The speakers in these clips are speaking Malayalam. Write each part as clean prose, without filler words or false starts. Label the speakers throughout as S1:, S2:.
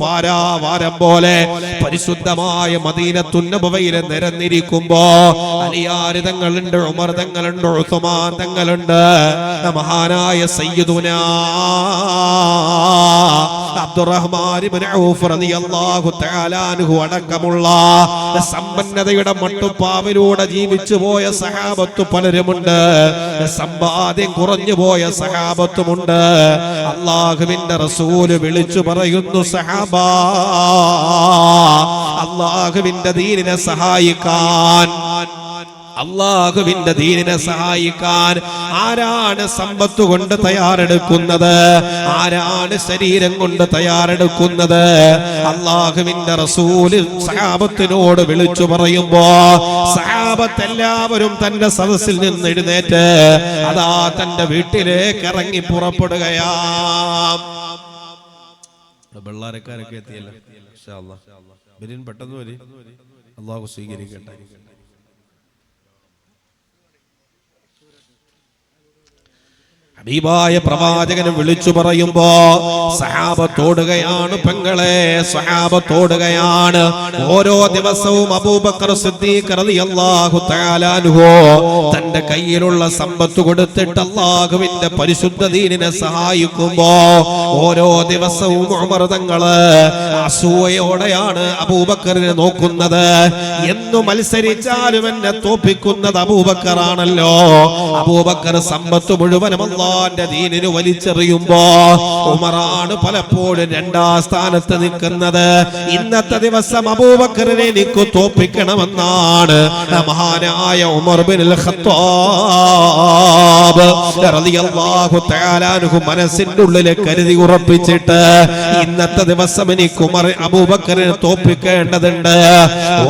S1: വാരം പോലെ പരിശുദ്ധമായ മദീനത്തുൻ നബവിയിലെ നിരന്നിരിക്കുമ്പോ അലിയാർ തങ്ങളുണ്ട്, ഉമർ തങ്ങളുണ്ട്, ഉസ്മാൻ തങ്ങളുണ്ട്, മഹാനായ സയ്യിദുനാ അബ്ദുറഹ്മാൻ ഇബ്നു ഔഫ് റളിയല്ലാഹു തആല അൻഹു അടക്കമുള്ള സമ്പന്നതയുടെ മട്ടുപ്പാവിലൂടെ ജീവിച്ചു പോയ സഹാബത്ത് പലരുമുണ്ട്. സമ്പാദ്യം കുറഞ്ഞു പോയ സഹാബത്തുമുണ്ട്. അല്ലാഹുവിന്റെ റസൂൽ വിളിച്ചു പറയുന്നു, സഹാബാ, അല്ലാഹുവിന്റെ ദീനിനെ സഹായിക്കാൻ, അല്ലാഹുവിന്റെ ദീനിനെ സഹായിക്കാൻ ആരാണ് സമ്പത്ത് കൊണ്ട് തയ്യാറെടുക്കുന്നത്? ആരാണ് ശരീരം കൊണ്ട് തയ്യാറെടുക്കുന്നത്? അല്ലാഹുവിന്റെ റസൂൽ സഹാബത്തിനോട് വിളിച്ചു പറയുമ്പോ സഹാബത്ത് എല്ലാവരും തന്റെ സദസ്സിൽ നിന്ന് എഴുന്നേറ്റ് അതാ തന്റെ വീട്ടിലേക്ക് ഇറങ്ങി പുറപ്പെടുകയാണ്. ബെള്ളാരക്കാരൊക്കെ എത്തിയല്ലോ, ഇൻഷാ അല്ലാഹ് പെട്ടെന്ന് വരി, അല്ലാഹു സ്വീകരിക്കട്ടെ. ഹബീബായ പ്രവാചകനും വിളിച്ചു പറയുമ്പോ സഹാബത്തോടുകയാണ്, പെങ്ങളെ, സഹാബത്തോടുകയാണ്. ഓരോ ദിവസവും അബൂബക്കർ സിദ്ദീഖ് റളിയല്ലാഹു തആല അൻഹു തന്റെ കയ്യിലുള്ള സമ്പത്ത് കൊടുത്തിട്ട് അല്ലാഹുവിന്റെ പരിശുദ്ധ ദീനിനെ സഹായിക്കുമ്പോ ഓരോ ദിവസവും ഉമർ തങ്ങള് അസൂയയോടെയാണ് അബൂബക്കറിനെ നോക്കുന്നത്. എന്നു മത്സരിച്ചാലും എന്നെ തോൽപ്പിക്കുന്നത് അബൂബക്കറാണല്ലോ. അബൂബക്കർ സമ്പത്ത് മുഴുവനും അല്ലാഹുവിന്റെ ദീനിന് വലിച്ചെറിയുമ്പോ ഉമറാണ് പലപ്പോഴും രണ്ടാം സ്ഥാനത്ത് നിൽക്കുന്നത്. ഇന്നത്തെ ദിവസം അബൂബക്കറിനെ എനിക്ക് തോൽപ്പിക്കണമെന്നാണ് മഹാനായ ഉമർ ബിനുൽ ഖത്താബ് റളിയല്ലാഹു തആല അൻഹു മനസ്സിന്റെ ഉള്ളിൽ കരുതി ഉറപ്പിച്ചിട്ട് ഇന്നത്തെ ദിവസം എനിക്ക് അബൂബക്കറിനെ തോൽപ്പിക്കേണ്ടതുണ്ട്.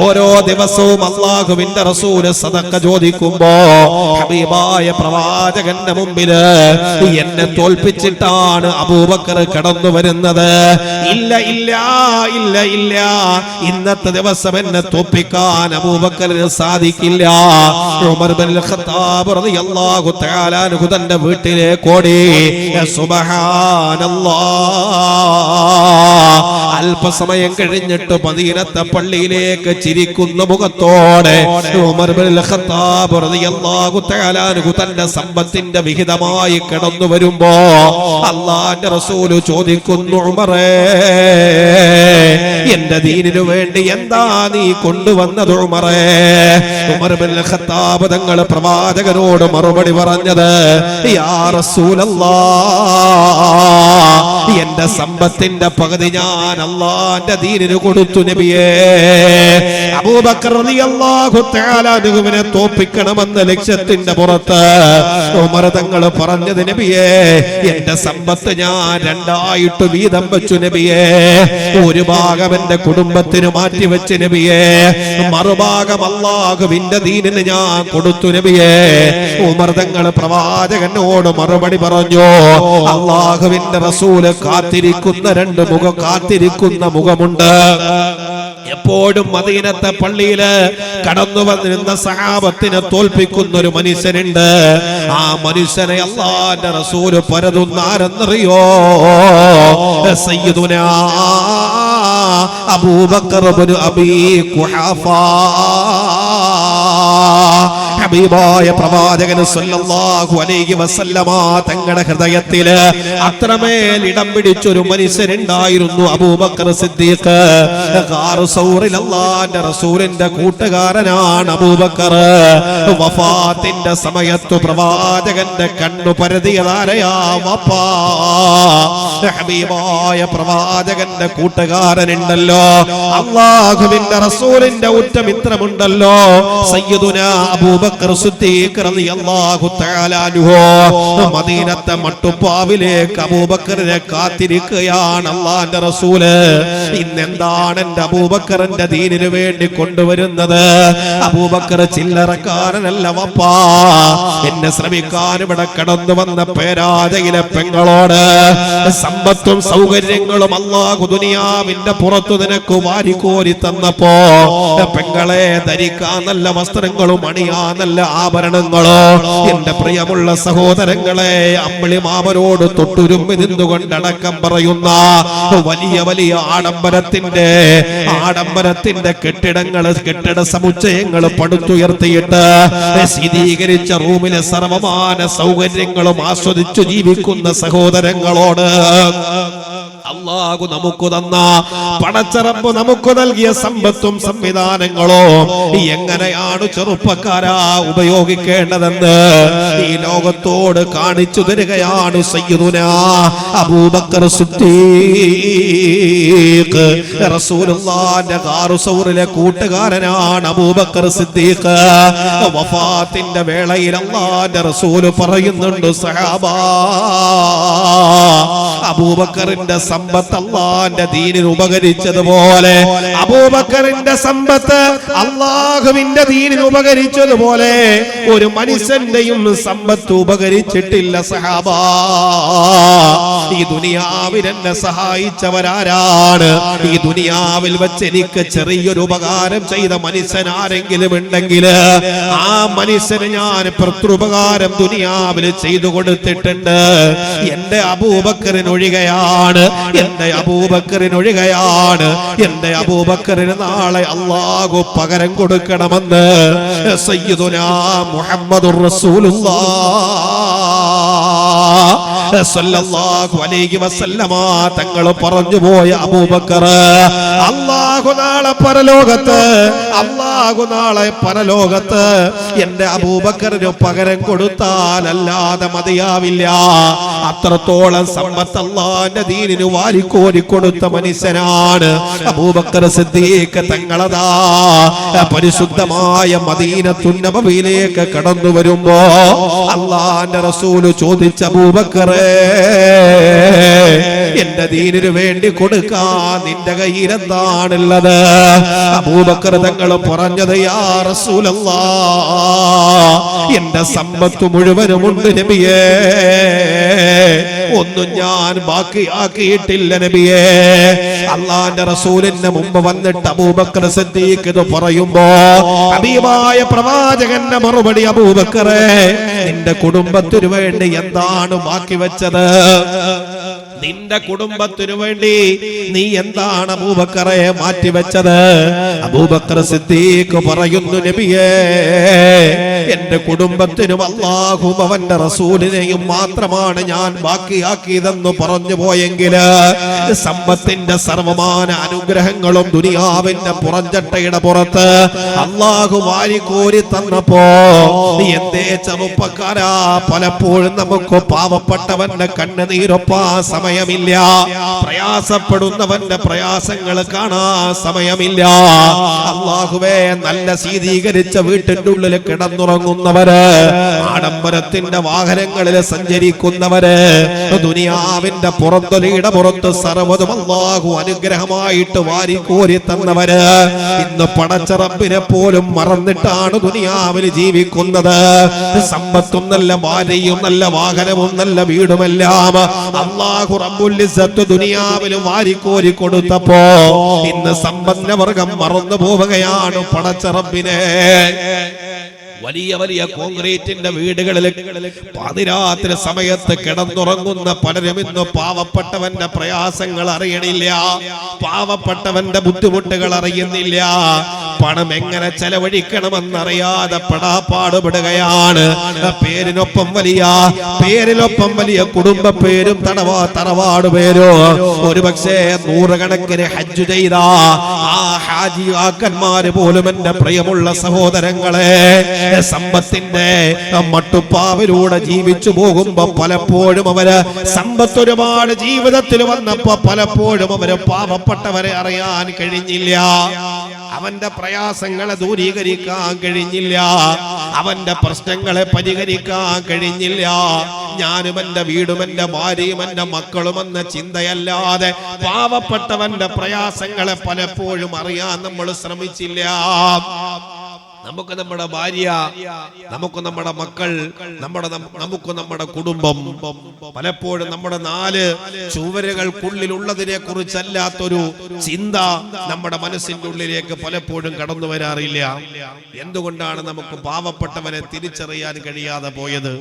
S1: ഓരോ ദിവസവും അല്ലാഹുവിന്റെ റസൂൽ സദഖ ചോദിക്കുമ്പോ ഹബീബായ പ്രവാചകന്റെ മുമ്പിൽ എന്നെ തോൽപ്പിച്ചിട്ടാണ് അബൂബക്കർ കടന്നു വരുന്നത്. ഇല്ല ഇല്ല ഇല്ല ഇല്ല, ഇന്നത്തെ ദിവസം എന്നെ തോൽപ്പിക്കാൻ അബൂബക്കറിന് സാധിക്കില്ല. ഉമർ ബിനുൽ ഖത്താബ് റളിയല്ലാഹു തആല അൻഹു തന്റെ വീട്ടിലേക്ക് ഓടി. സുബ്ഹാനല്ലാഹ്, അല്പസമയം കഴിഞ്ഞിട്ട് മദീനത്തെ പള്ളിയിലേക്ക് ചിരിക്കുന്ന മുഖത്തോടെ ഉമർ ബിനുൽ ഖത്താബ് റളിയല്ലാഹു തആല അൻഹു തന്റെ സമ്പത്തിന്റെ വിഹിതമായി കടന്നു വരുമ്പോ അല്ലാഹുവിന്റെ റസൂൽ ചോദിക്കുന്നു, ഉമറേ, എന്റെ ദീനിനു വേണ്ടി എന്താ നീ കൊണ്ടുവന്നത് ഉമറേ? ഉമർ ബിനുൽ ഖത്താബ് തങ്ങൾ പ്രവാചകനോട് മറുപടി പറഞ്ഞത്, യാ റസൂലല്ലാഹ്, എന്റെ സമ്പത്തിന്റെ പകുതി ഞാൻ അല്ലാഹുവിന്റെ ദീനിന് കൊടുത്തു നബിയേ. അബൂബക്കർ റളിയല്ലാഹു തആല അൻഹുവിനെ തോൽപ്പിക്കണമെന്ന ലക്ഷ്യത്തിന്റെ പുറത്ത് ഉമർ തങ്ങൾ പറഞ്ഞത്, നബിയേ, എന്റെ സമ്പത്ത് ഞാൻ രണ്ടായിട്ട് വീതം വെച്ചു നബിയേ. ഒരു ഭാഗം എന്റെ കുടുംബത്തിന് മാറ്റിവെച്ച് നബിയേ, മറുഭാഗം അല്ലാഹുവിന്റെ ദീനിന് ഞാൻ കൊടുത്തു നബിയേ. ഉമർ തങ്ങൾ പ്രവാചകനോട് മറുപടി പറഞ്ഞു, അല്ലാഹുവിന്റെ റസൂല് കാത്തിരിക്കുന്ന കാത്തിരിക്കുന്ന മുഖമുണ്ട്. എപ്പോഴും മദീനത്തെ പള്ളിയില് കടന്നു വന്നിരുന്ന സഹാബത്തിനെ തോൽപ്പിക്കുന്ന ഒരു മനുഷ്യനുണ്ട്. ആ മനുഷ്യനെ അല്ലാഹുവിന്റെ റസൂല് പരതുന്നാരെന്നറിയോ? സയ്യിദുനാ അബൂബക്കർ ഇബ്നു അബീ ഖുഹാഫ. ഹബീബായ പ്രവാചകൻ സല്ലല്ലാഹു അലൈഹി വസല്ലമ തങ്ങളുടെ ഹൃദയത്തില് അത്രമേൽ ഇടം പിടിച്ചൊരു മനുഷ്യനുണ്ടായിരുന്നു, അബൂബക്കർ സിദ്ദീഖ്. ഗാർ സൗറിൽ അല്ലാഹുവിന്റെ റസൂലിന്റെ കൂട്ടുകാരനാണ് അബൂബക്കർ. വഫാത്തിന്റെ സമയത്ത് പ്രവാചകന്റെ കണ്ണു പരതിയതാരയാ വഫാ. ഹബീബായ പ്രവാചകന്റെ കൂട്ടുകാരനുണ്ടല്ലോ, അല്ലാഹുവിന്റെ റസൂലിന്റെ ഉറ്റമിത്രമുണ്ടല്ലോ, സയ്യിദുനാ അബൂബക്കർ സിദ്ദീഖ് റളിയല്ലാഹു തആല അൻഹു. മദീനത്തെ മട്ടുപ്പാവിലേക്ക് അബൂബക്കറിനെ കാത്തിരിക്കുകയാണ് അല്ലാഹുവിന്റെ റസൂല്. ഇന്നെന്താണ് എന്റെ അബൂബക്കറിന്റെ ദീനിനു വേണ്ടി കൊണ്ടുവരുന്നത്? അബൂബക്കർ ചില്ലറക്കാരനല്ല വപ്പാ. എന്നെ ശ്രമിക്കാൻ ഇവിടെ കടന്നു വന്ന പേരാജയിലെ പെങ്ങളോട് സമ്പത്തും സൗകര്യങ്ങളും അല്ലാഹു ദുനിയാവിന്റെ പുറത്തു നിനക്ക് വാരിക്കോരി തന്നപ്പോ പെങ്ങളെ ധരിക്കാൻ നല്ല വസ്ത്രങ്ങളും അണിയാൻ നല്ല ആഭരണങ്ങളോ. എന്റെ പ്രിയമുള്ള സഹോദരങ്ങളെ, അമ്പിളിമാമനോട് തൊട്ടുരുമ്പി നിന്നുകൊണ്ടടക്കം പറയുന്ന വലിയ വലിയ ആഡംബരത്തിന്റെ കെട്ടിട സമുച്ചയങ്ങൾ പടുത്തുയർത്തിയിട്ട് ശീതീകരിച്ച റൂമിലെ സർവമാന സൗകര്യങ്ങളും ആസ്വദിച്ചു ജീവിക്കുന്ന സഹോദരങ്ങളോട് അല്ലാഹു നമുക്ക് തന്ന പടച്ചറബ് നമുക്ക് നൽകിയ സമ്പത്തും സംവിധാനങ്ങളോ എങ്ങനെയാണ് ചെറുപ്പക്കാരാ ഉപയോഗിക്കേണ്ടതെന്ന് ഈ ലോകത്തോട് കാണിച്ചു തരികയാണ് സയ്യിദുനാ അബൂബക്കർ സിദ്ദീഖ്. റസൂലുള്ളാഹിന്റെ ഖാറുസൗറിലെ കൂട്ടുകാരനാണ് അബൂബക്കർ സിദ്ദീഖ്. വഫാത്തിന്റെ വേളയിൽ അല്ലാഹുവിന്റെ റസൂൽ പറയുന്നുണ്ട്, സഹാബാ, അബൂബക്കറിന്റെ സമ്പത്ത് അല്ലാഹുവിന്റെ ദീനിന് ഉപകരിച്ചതുപോലെ, അബൂബക്കറിന്റെ സമ്പത്ത് അല്ലാഹുവിന്റെ ദീനിന് ഉപകരിച്ചതുപോലെ ഒരു മനുഷ്യന്റെയും സമ്പത്ത് ഉപകരിച്ചിട്ടില്ല സഹാബാ. ഈ ദുനിയാവിൽ എന്നെ സഹായിച്ചവരാരാണ്? ഈ ദുനിയാവിൽ വെച്ച് എനിക്ക് ചെറിയൊരു ഉപകാരം ചെയ്ത മനുഷ്യൻ ആരെങ്കിലും ഉണ്ടെങ്കിൽ ആ മനുഷ്യന് ഞാൻ പ്രത്യുപകാരം ദുനിയാവിൽ ചെയ്തു കൊടുത്തിട്ടുണ്ട്. എന്റെ അബൂബക്കറിനൊഴികയാണ്, എന്റെ അബൂബക്കറിനൊഴികയാണ്. എന്റെ അബൂബക്കറിന് നാളെ അല്ലാഹു പകരം കൊടുക്കണമെന്ന് സയ്യിദുനാ മുഹമ്മദുർ റസൂലുള്ളാഹി സല്ലല്ലാഹു അലൈഹി വസല്ലമ തങ്ങൾ പറഞ്ഞു പോയ അബൂബക്കർ അല്ലാഹു നാളെ പരലോകത്ത് എന്റെ അബൂബക്കറിന് പകരം കൊടുത്താൽ അല്ലാതെ മതിയാവില്ല. അത്രത്തോളം സമ്പത്ത് അല്ലാഹുവിന്റെ ദീനിന് വാരിക്കോരി കൊടുത്ത മനുഷ്യനാണ് അബൂബക്കർ സിദ്ദീഖ് തങ്ങളതാ പരിശുദ്ധമായ മദീനത്തുൻ നബവിയിലേക്ക് കടന്നു വരുമ്പോ അല്ലാഹുവിന്റെ റസൂൽ ചോദിച്ച, അബൂബക്കറേ, എന്റെ ദീനിനു വേണ്ടി കൊടുക്കാൻ നിന്റെ കയ്യിൽ എന്താണുള്ളത്? അബൂബക്കർ തങ്ങൾ പറഞ്ഞത്, യാ റസൂലല്ലാഹ്, എന്റെ സമ്പത്ത് മുഴുവനുമുണ്ട് നബിയേ, ഒന്നും ഞാൻ ബാക്കിയാക്കിയിട്ടില്ല നബിയേ. അല്ലാഹുവിന്റെ റസൂലിന്റെ മുമ്പ് വന്നിട്ട് അബൂബക്കർ സിദ്ദീഖ് ഇത് പറയുമ്പോ ഹബീബായ പ്രവാചകന്റെ മറുപടി, അബൂബക്കറേ, നിന്റെ കുടുംബത്തിനു വേണ്ടി എന്താണ് ബാക്കി വെച്ചത്? നിന്റെ കുടുംബത്തിനു വേണ്ടി നീ എന്താണ് അബൂബക്കറെ മാറ്റിവെച്ചത്? അബൂബക്കർ സിദ്ദീഖ് പറയുന്നു, നബിയേ, എന്റെ കുടുംബത്തിനും അല്ലാഹുവും അവന്റെ റസൂലിനെയും മാത്രമാണ് ഞാൻ ബാക്കിയാക്കിയതെന്ന് പറഞ്ഞു പോയെങ്കില് സമ്പത്തിന്റെ സർവമാന അനുഗ്രഹങ്ങളും ദുനിയാവിന്റെ പുറഞ്ചട്ടയുടെ പുറത്ത് അല്ലാഹു വാരിക്കോരി തന്നപ്പോ എന്തേ ചെറുപ്പക്കാരാ പലപ്പോഴും നമുക്ക് പാവപ്പെട്ടവന്റെ കണ്ണുനീരൊപ്പാ സമയമില്ല, പ്രയാസപ്പെടുന്നവന്റെ പ്രയാസങ്ങൾ കാണാൻ സമയമില്ല. അല്ലാഹുവേ, നല്ല ശീതീകരിച്ച വീട്ടിന്റെ ഉള്ളിൽ കിടന്നുറങ്ങുന്നവര്, ആഡംബരത്തിന്റെ വാഹനങ്ങളിൽ സഞ്ചരിക്കുന്നവര്, ദുനിയാവിന്റെ പുറത്തൊലിയുടെ പുറത്ത് സർവ്വതും അല്ലാഹു അനുഗ്രഹമായിട്ട് വാരിക്കോരി തന്നവര് ഇന്ന് പടച്ച റബ്ബിനെ പോലും മറന്നിട്ടാണ് ദുനിയാവിൽ ജീവിക്കുന്നത്. സമ്പത്തും നല്ല ഭാര്യയും നല്ല വാഹനവും നല്ല വീടുമെല്ലാം അല്ലാഹു റബ്ബുൽ ഇസ്സത്ത് ദുനിയാവിൽ വാരിക്കോരി കൊടുത്തപ്പോ ഇന്ന് സമ്പന്നവർഗം മറന്നു പോവുകയാണ് പടച്ച റബ്ബിനെ. വലിയ വലിയ കോൺക്രീറ്റിന്റെ വീടുകളിൽ പാതിരാത്രി സമയത്ത് കിടന്നുറങ്ങുന്ന പലരും ഇന്ന് പാവപ്പെട്ടവന്റെ പ്രയാസങ്ങൾ അറിയണില്ല, പാവപ്പെട്ടവന്റെ ബുദ്ധിമുട്ടുകൾ അറിയുന്നില്ല. പണം എങ്ങനെ ചെലവഴിക്കണമെന്നറിയാതെ പെടാപ്പാടുപെടുകയാണ്. പേരിനൊപ്പം വലിയ കുടുംബ പേരും തറവാട് പേരോ ഒരുപക്ഷെ നൂറുകണക്കിന് ഹജ്ജ് ചെയ്ത ആ ഹാജിയാക്കന്മാര് പോലും എന്റെ പ്രിയമുള്ള സഹോദരങ്ങളെ സമ്പത്തിന്റെ മട്ടുപ്പാവിലൂടെ ജീവിച്ചു പോകുമ്പോ പലപ്പോഴും അവര് സമ്പത്ത് ഒരുപാട് ജീവിതത്തിൽ വന്നപ്പോ പലപ്പോഴും അവര് പാവപ്പെട്ടവരെ അറിയാൻ കഴിഞ്ഞില്ല, അവന്റെ പ്രയാസങ്ങളെ ദൂരീകരിക്കാൻ കഴിഞ്ഞില്ല, അവന്റെ പ്രശ്നങ്ങളെ പരിഹരിക്കാൻ കഴിഞ്ഞില്ല. ഞാനും എന്റെ വീടും എന്റെ ഭാര്യയും എന്റെ മക്കളും എന്ന ചിന്തയല്ലാതെ പാവപ്പെട്ടവന്റെ പ്രയാസങ്ങളെ പലപ്പോഴും അറിയാൻ നമ്മൾ ശ്രമിച്ചില്ല. നമുക്ക് നമ്മുടെ ഭാര്യ, നമുക്ക് നമ്മുടെ മക്കൾ, നമുക്ക് നമ്മുടെ കുടുംബം. പലപ്പോഴും നമ്മുടെ 4 ചുവരുകൾക്കുള്ളിലുള്ളതിനെ കുറിച്ചല്ലാത്തൊരു ചിന്ത നമ്മുടെ മനസ്സിന്റെ ഉള്ളിലേക്ക് പലപ്പോഴും കടന്നു വരാറില്ല. എന്തുകൊണ്ടാണ് നമുക്ക് പാവപ്പെട്ടവനെ തിരിച്ചറിയാൻ കഴിയാതെ പോയത്?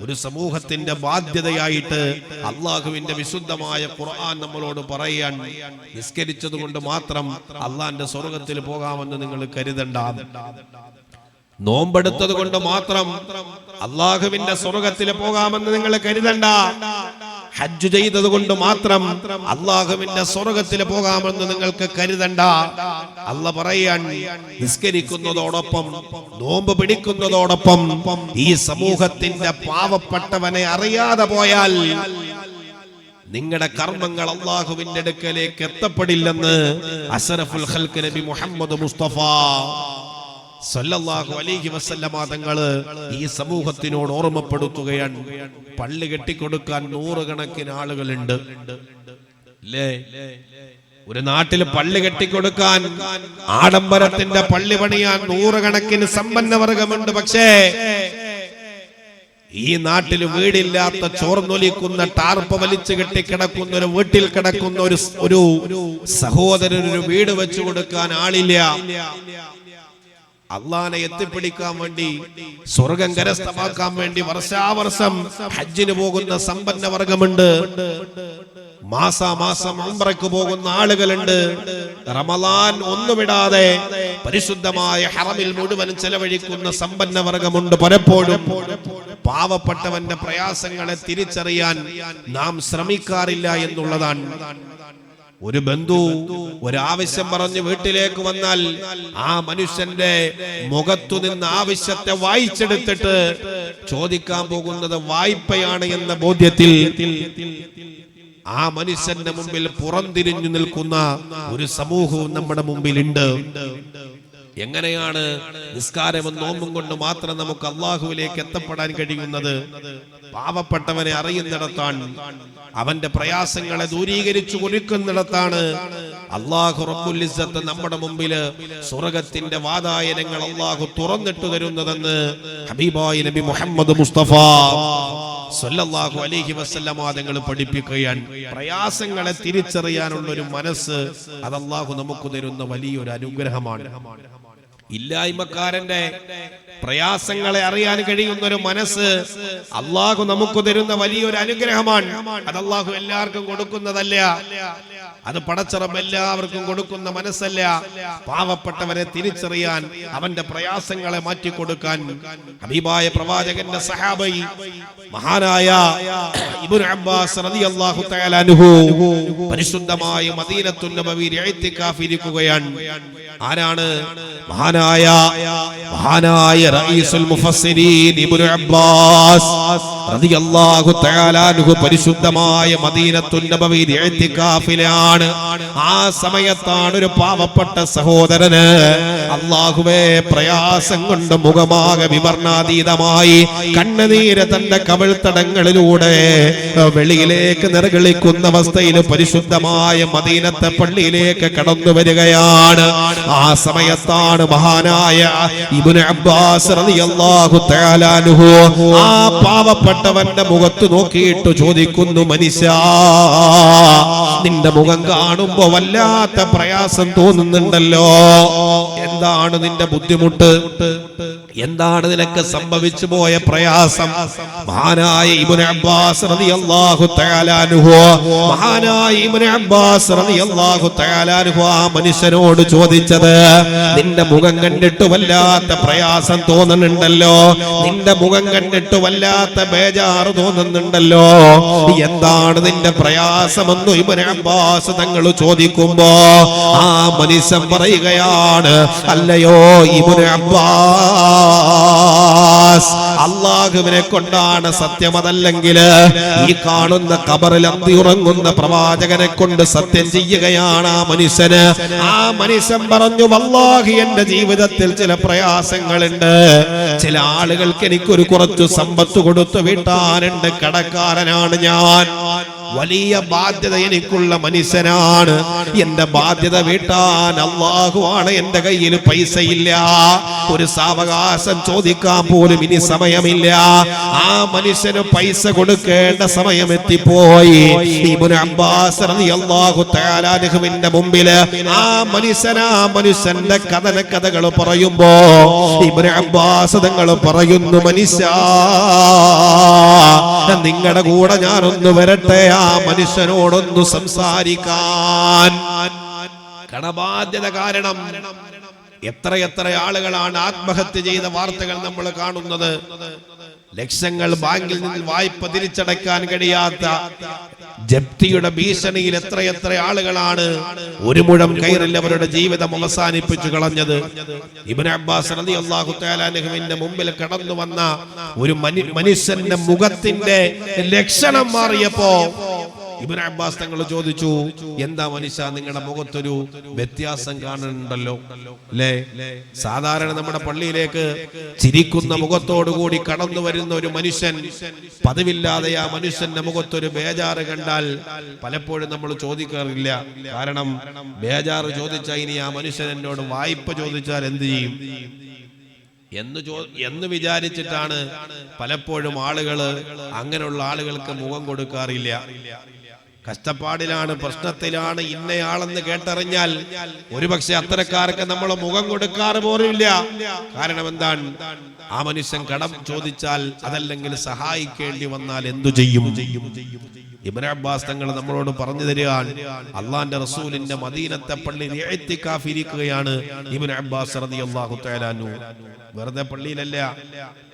S1: ഒരു സമൂഹത്തിന്റെ ബാധ്യതയായിട്ട് അള്ളാഹുവിന്റെ വിശുദ്ധമായ ഖുർആൻ നമ്മളോട് പറയാൻ, നിസ്കരിച്ചത് കൊണ്ട് മാത്രം അള്ളാന്റെ സ്വർഗത്തിൽ പോകാമെന്ന് നിങ്ങൾ കരുതണ്ട. നോമ്പെടുത്തത് കൊണ്ട് മാത്രം അള്ളാഹുവിന്റെ സ്വർഗത്തിൽ പോകാമെന്ന് നിങ്ങൾ കരുതണ്ട. ഹജ്ജ് ചെയ്തത് കൊണ്ട് മാത്രം അള്ളാഹുവിന്റെ സ്വർഗത്തിൽ പോകാമെന്ന് നിങ്ങൾക്ക് കരുതണ്ട. അള്ളാഹ് പറയാൻ, നിസ്കരിക്കുന്നതോടൊപ്പം നോമ്പ് പിടിക്കുന്നതോടൊപ്പം ഈ സമൂഹത്തിന്റെ പാവപ്പെട്ടവനെ അറിയാതെ പോയാൽ നിങ്ങളുടെ കർമ്മങ്ങൾ അള്ളാഹുവിന്റെ അടുക്കലേക്ക് എത്തപ്പെടില്ലെന്ന് അസ്റഫുൽ ഖൽഖ് നബി മുഹമ്മദ് മുസ്തഫ സല്ലല്ലാഹു അലൈഹി വസല്ലമ തങ്ങള് ഈ സമൂഹത്തിനോട് ഓർമ്മപ്പെടുത്തുകയാണ്. പള്ളി കെട്ടിക്കൊടുക്കാൻ 100 കണക്കിന് ആളുകളുണ്ട് അല്ലേ? ഒരു നാട്ടിൽ പള്ളി കെട്ടിക്കൊടുക്കാൻ, ആഡംബരത്തിന്റെ പള്ളി പണിയാൻ 100 കണക്കിന് സമ്പന്നവർഗമുണ്ട്. പക്ഷേ ഈ നാട്ടിൽ വീടില്ലാത്ത, ചോർന്നൊലിക്കുന്ന, ടാർപ്പ വലിച്ചു കെട്ടിക്കിടക്കുന്ന ഒരു വീട്ടിൽ കിടക്കുന്ന ഒരു സഹോദരനൊരു വീട് വെച്ചു കൊടുക്കാൻ ആളില്ല. അള്ളാനെ എത്തിപ്പിടിക്കാൻ വേണ്ടി, സ്വർഗം കരസ്ഥമാക്കാൻ വേണ്ടി വർഷാവർഷം ഹജ്ജിന് പോകുന്ന സമ്പന്ന വർഗമുണ്ട്. മാസാമാസം ഉംറയ്ക്ക് പോകുന്ന ആളുകളുണ്ട്. റമളാൻ ഒന്നുവിടാതെ പരിശുദ്ധമായ ഹറമിൽ മുഴുവൻ ചെലവഴിക്കുന്ന സമ്പന്ന വർഗമുണ്ട്. പലപ്പോഴും പാവപ്പെട്ടവന്റെ പ്രയാസങ്ങളെ തിരിച്ചറിയാൻ നാം ശ്രമിക്കാറില്ല എന്നുള്ളതാണ്. ഒരു ബന്ധു ഒരാവശ്യം പറഞ്ഞ് വീട്ടിലേക്ക് വന്നാൽ ആ മനുഷ്യന്റെ മുഖത്തു നിന്ന് ആവശ്യത്തെ വായിച്ചെടുത്തിട്ട് ചോദിക്കാൻ പോകുന്നത് വായ്പയാണ് എന്ന ബോധ്യത്തിൽ ആ മനുഷ്യന്റെ മുമ്പിൽ പുറംതിരിഞ്ഞു നിൽക്കുന്ന ഒരു സമൂഹവും നമ്മുടെ മുമ്പിലുണ്ട്. എങ്ങനെയാണ് നിസ്കാരവും നോമ്പും കൊണ്ട് മാത്രം നമുക്ക് അള്ളാഹുവിലേക്ക് എത്തപ്പെടാൻ കഴിയുന്നത്? പാവപ്പെട്ടവനെ അറിയുന്നിടത്താണ്, അവന്റെ പ്രയാസങ്ങളെ ദൂരീകരിച്ചു കൊടുക്കുന്നിടത്താണ് അള്ളാഹു റബ്ബുൽ ഇസ്സത്ത് നമ്മുടെ മുമ്പില് സ്വർഗത്തിന്റെ വാതായനങ്ങൾ അള്ളാഹു തുറന്നിട്ട് തരുന്നതെന്ന് ഹബീബായ നബി മുഹമ്മദ് മുസ്തഫ സല്ലല്ലാഹു അലൈഹി വസല്ലമ തങ്ങൾ പഠിപ്പിക്കുകയാണ്. പ്രയാസങ്ങളെ തിരിച്ചറിയാനുള്ള ഒരു മനസ്സ് അത് അള്ളാഹു നമുക്ക് തരുന്ന വലിയൊരു അനുഗ്രഹമാണ്. ഇല്ലായ്മക്കാരന്റെ പ്രയാസങ്ങളെ അറിയാൻ കഴിയുന്ന ഒരു മനസ്സ് അള്ളാഹു നമുക്ക് തരുന്ന വലിയൊരു അനുഗ്രഹമാണ്. അത് അള്ളാഹു എല്ലാവർക്കും കൊടുക്കുന്നതല്ല. അത് പടച്ചറബ് എല്ലാവർക്കും കൊടുക്കുന്ന മനസ്സല്ല. പാവപ്പെട്ടവനെ തിരിച്ചറിയാൻ, അവന്റെ പ്രയാസങ്ങളെ മാറ്റിക്കൊടുക്കാൻ ഹബീബായ പ്രവാചകന്റെ സഹാബി മഹാനായ ഇബ്നു അബ്ബാസ് റളിയല്ലാഹു തആല അൻഹു പരിശുദ്ധമായ മദീനത്തുൻ നബവിയിൽ ഇഅ്തികാഫ് ഇരിക്കുകയാണ്. ആരാണ്? മഹാനായ റഈസുൽ മുഫസ്സിരീൻ ഇബ്നു അബ്ബാസ് റളിയല്ലാഹു തആല അൻഹു പരിശുദ്ധമായ മദീനത്തുൻ നബവിയിൽ ഇഅ്തികാഫിലാണ്. ആ സമയത്താണ് ഒരു പാവപ്പെട്ട സഹോദരന് അല്ലാഹുവേ പ്രയാസം കൊണ്ട് മുഖമാകെ വിവർണാതീതമായി കണ്ണുനീര് തന്റെ കവിൾത്തടങ്ങളിലൂടെ വെളിയിലേക്ക് നിർഗളിക്കുന്ന അവസ്ഥയിൽ പരിശുദ്ധമായ മദീനത്തെ പള്ളിയിലേക്ക് കടന്നു വരികയാണ്. ആ സമയത്താണ് മഹാനായ ഇബ്നു അബ്ബാസ് റളിയല്ലാഹു തആല അൻഹു ആ പാവപ്പെട്ടവന്റെ മുഖത്ത് നോക്കിയിട്ട് ചോദിക്കുന്നു, മനുഷ്യാ, നിന്റെ മുഖം കാണുമ്പോ വല്ലാത്ത പ്രയാസം തോന്നുന്നുണ്ടല്ലോ. എന്താണ് നിന്റെ ബുദ്ധിമുട്ട്? എന്താണ് നിനക്ക് സംഭവിച്ചു പോയ പ്രയാസം? മഹാനായ ഇബ്നു അബ്ബാസ് റളിയല്ലാഹു തആല അൻഹു ആ മനുഷ്യനോട് ചോദിച്ചത്, നിന്റെ മുഖം കണ്ടിട്ട് വല്ലാത്ത പ്രയാസം തോന്നുന്നുണ്ടല്ലോ, നിന്റെ മുഖം കണ്ടിട്ട് വല്ലാത്ത ബേജാറ് തോന്നുന്നുണ്ടല്ലോ, എന്താണ് നിന്റെ പ്രയാസമെന്ന് ഇബ്നു അബ്ബാസ് തങ്ങൾ ചോദിക്കുമ്പോ ആ മനുഷ്യൻ പറയുകയാണ്, അല്ലയോ ഇബ്നു അബ്ബാസ്, അല്ലാഹുവിനെ കൊണ്ടാണ് സത്യം, അതല്ലെങ്കിൽ ഈ കാണുന്ന ഖബറിൽ അന്തിയുറങ്ങുന്ന പ്രവാചകനെ കൊണ്ട് സത്യം ചെയ്യുകയാണ് ആ മനുഷ്യന്. ആ മനുഷ്യൻ പറഞ്ഞു, വല്ലാഹി എന്റെ ജീവിതത്തിൽ ചില പ്രയാസങ്ങളുണ്ട്, ചില ആളുകൾക്ക് എനിക്കൊരു കുറച്ചു സമ്പത്ത് കൊടുത്തു വീട്ടാനുണ്ട്, കടക്കാരനാണ് ഞാൻ. വലിയ ബാധ്യത എനിക്കുള്ള മനുഷ്യനാണ്. എന്റെ ബാധ്യത വീട്ടാൻ അല്ലാഹുവാണ്. എന്റെ കയ്യിൽ പൈസയില്ല, ഒരു സാവകാശം ചോദിക്കാൻ പോലും ഇനി സമയമില്ല. ആ മനുഷ്യന് പൈസ കൊടുക്കേണ്ട സമയം എത്തിപ്പോയി. ഇബ്നു അബ്ബാസ് റളിയല്ലാഹു തആല അൻഹുവിന്റെ മുമ്പിൽ ആ മനുഷ്യന്റെ കഥകൾ പറയുമ്പോ ഇബ്നു അബ്ബാസ് തങ്ങൾ പറയുന്നു, മനുഷ്യ നിങ്ങളുടെ കൂടെ ഞാനൊന്ന് വരട്ടെ, ആ മനുഷ്യനോടൊന്ന് സംസാരിക്കാൻ. കടബാധ്യത കാരണം എത്രയെത്ര ആളുകളാണ് ആത്മഹത്യ ചെയ്ത വാർത്തകൾ നമ്മൾ കാണുന്നത്. ലക്ഷങ്ങൾ ബാങ്കിൽ നിന്ന് വായ്പ തിരിച്ചടയ്ക്കാൻ കഴിയാത്ത ജപ്തിയുടെ ഭീഷണിയിൽ എത്രയെത്ര ആളുകളാണ് ഒരു മുഴം കയറിൽ അവരുടെ ജീവിതം അവസാനിപ്പിച്ചു കളഞ്ഞത്. ഇബ്നു അബ്ബാസ് റളിയല്ലാഹു തആല അൻഹുവിന്റെ മുമ്പിൽ കടന്നു വന്ന ഒരു മനുഷ്യന്റെ മുഖത്തിന്റെ ലക്ഷണം മാറിയപ്പോ ഇബ്നു അബ്ബാസ് തങ്ങൾ ചോദിച്ചു, എന്താ മനുഷ്യ നിങ്ങളുടെ മുഖത്തൊരു വ്യത്യാസം കാണുന്നുണ്ടല്ലോ അല്ലേ? സാധാരണ നമ്മുടെ പള്ളിയിലേക്ക് ചിരിക്കുന്ന മുഖത്തോടുകൂടി കടന്നു വരുന്ന ഒരു മനുഷ്യൻ, പതിവില്ലാതെ ആ മനുഷ്യന്റെ മുഖത്തൊരു ബേജാറ് കണ്ടാൽ പലപ്പോഴും നമ്മൾ ചോദിക്കാറില്ല. കാരണം ബേജാറ് ചോദിച്ചാൽ ഇനി ആ മനുഷ്യൻ എന്നോട് വായ്പ ചോദിച്ചാൽ എന്ത് ചെയ്യും എന്ന് വിചാരിച്ചിട്ടാണ് പലപ്പോഴും ആളുകള് അങ്ങനെയുള്ള ആളുകൾക്ക് മുഖം കൊടുക്കാറില്ല. കഷ്ടപ്പാടിലാണ്, പ്രശ്നത്തിലാണ് ഇന്നയാളെന്ന് കേട്ടറിഞ്ഞാൽ ഒരുപക്ഷെ അത്തരക്കാർക്ക് നമ്മൾ മുഖം കൊടുക്കാറ് പോലുമില്ല. കാരണം എന്താണ്? ആ മനുഷ്യൻ കടം ചോദിച്ചാൽ അതല്ലെങ്കിൽ സഹായിക്കേണ്ടി വന്നാൽ എന്തു ചെയ്യും? ഇബ്നു അബ്ബാസ് തങ്ങൾ നമ്മളോട് പറഞ്ഞു തരികയാണ്, അള്ളാന്റെ റസൂലിന്റെ മദീനത്തെ പള്ളിയിൽ ഇഅ്തികാഫ് ഇരിക്കുകയാണ് ഇബ്നു അബ്ബാസ് റളിയല്ലാഹു തആല അൻഹു. വെറുതെ പള്ളിയിലല്ല,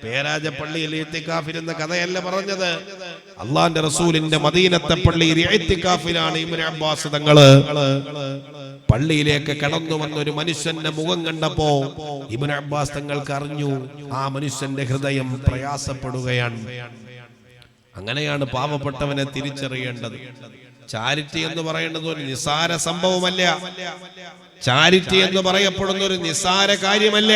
S1: പേരാജ പള്ളിയിൽ ഇഅ്തികാഫ് ഇരുന്ന കഥയല്ല പറഞ്ഞത്. അള്ളാന്റെ റസൂലിന്റെ മദീനത്തെ പള്ളിയിൽ ഇഅ്തികാഫിലാണ് ഇബ്നു അബ്ബാസ് തങ്ങള്. പള്ളിയിലേക്ക് കടന്നു വന്ന ഒരു മനുഷ്യന്റെ മുഖം കണ്ടപ്പോ ഇബ്നു അബ്ബാസ് തങ്ങൾക്ക് അറിഞ്ഞു ആ മനുഷ്യന്റെ ഹൃദയം പ്രയാസപ്പെടുകയാണ്. അങ്ങനെയാണ് പാവപ്പെട്ടവനെ തിരിച്ചറിയേണ്ടത്. ചാരിറ്റി എന്ന് പറയുന്നത് ഒരു നിസ്സാര സംഭവമല്ല. ചാരിറ്റി എന്ന് പറയപ്പെടുന്ന ഒരു നിസ്സാര കാര്യമല്ല.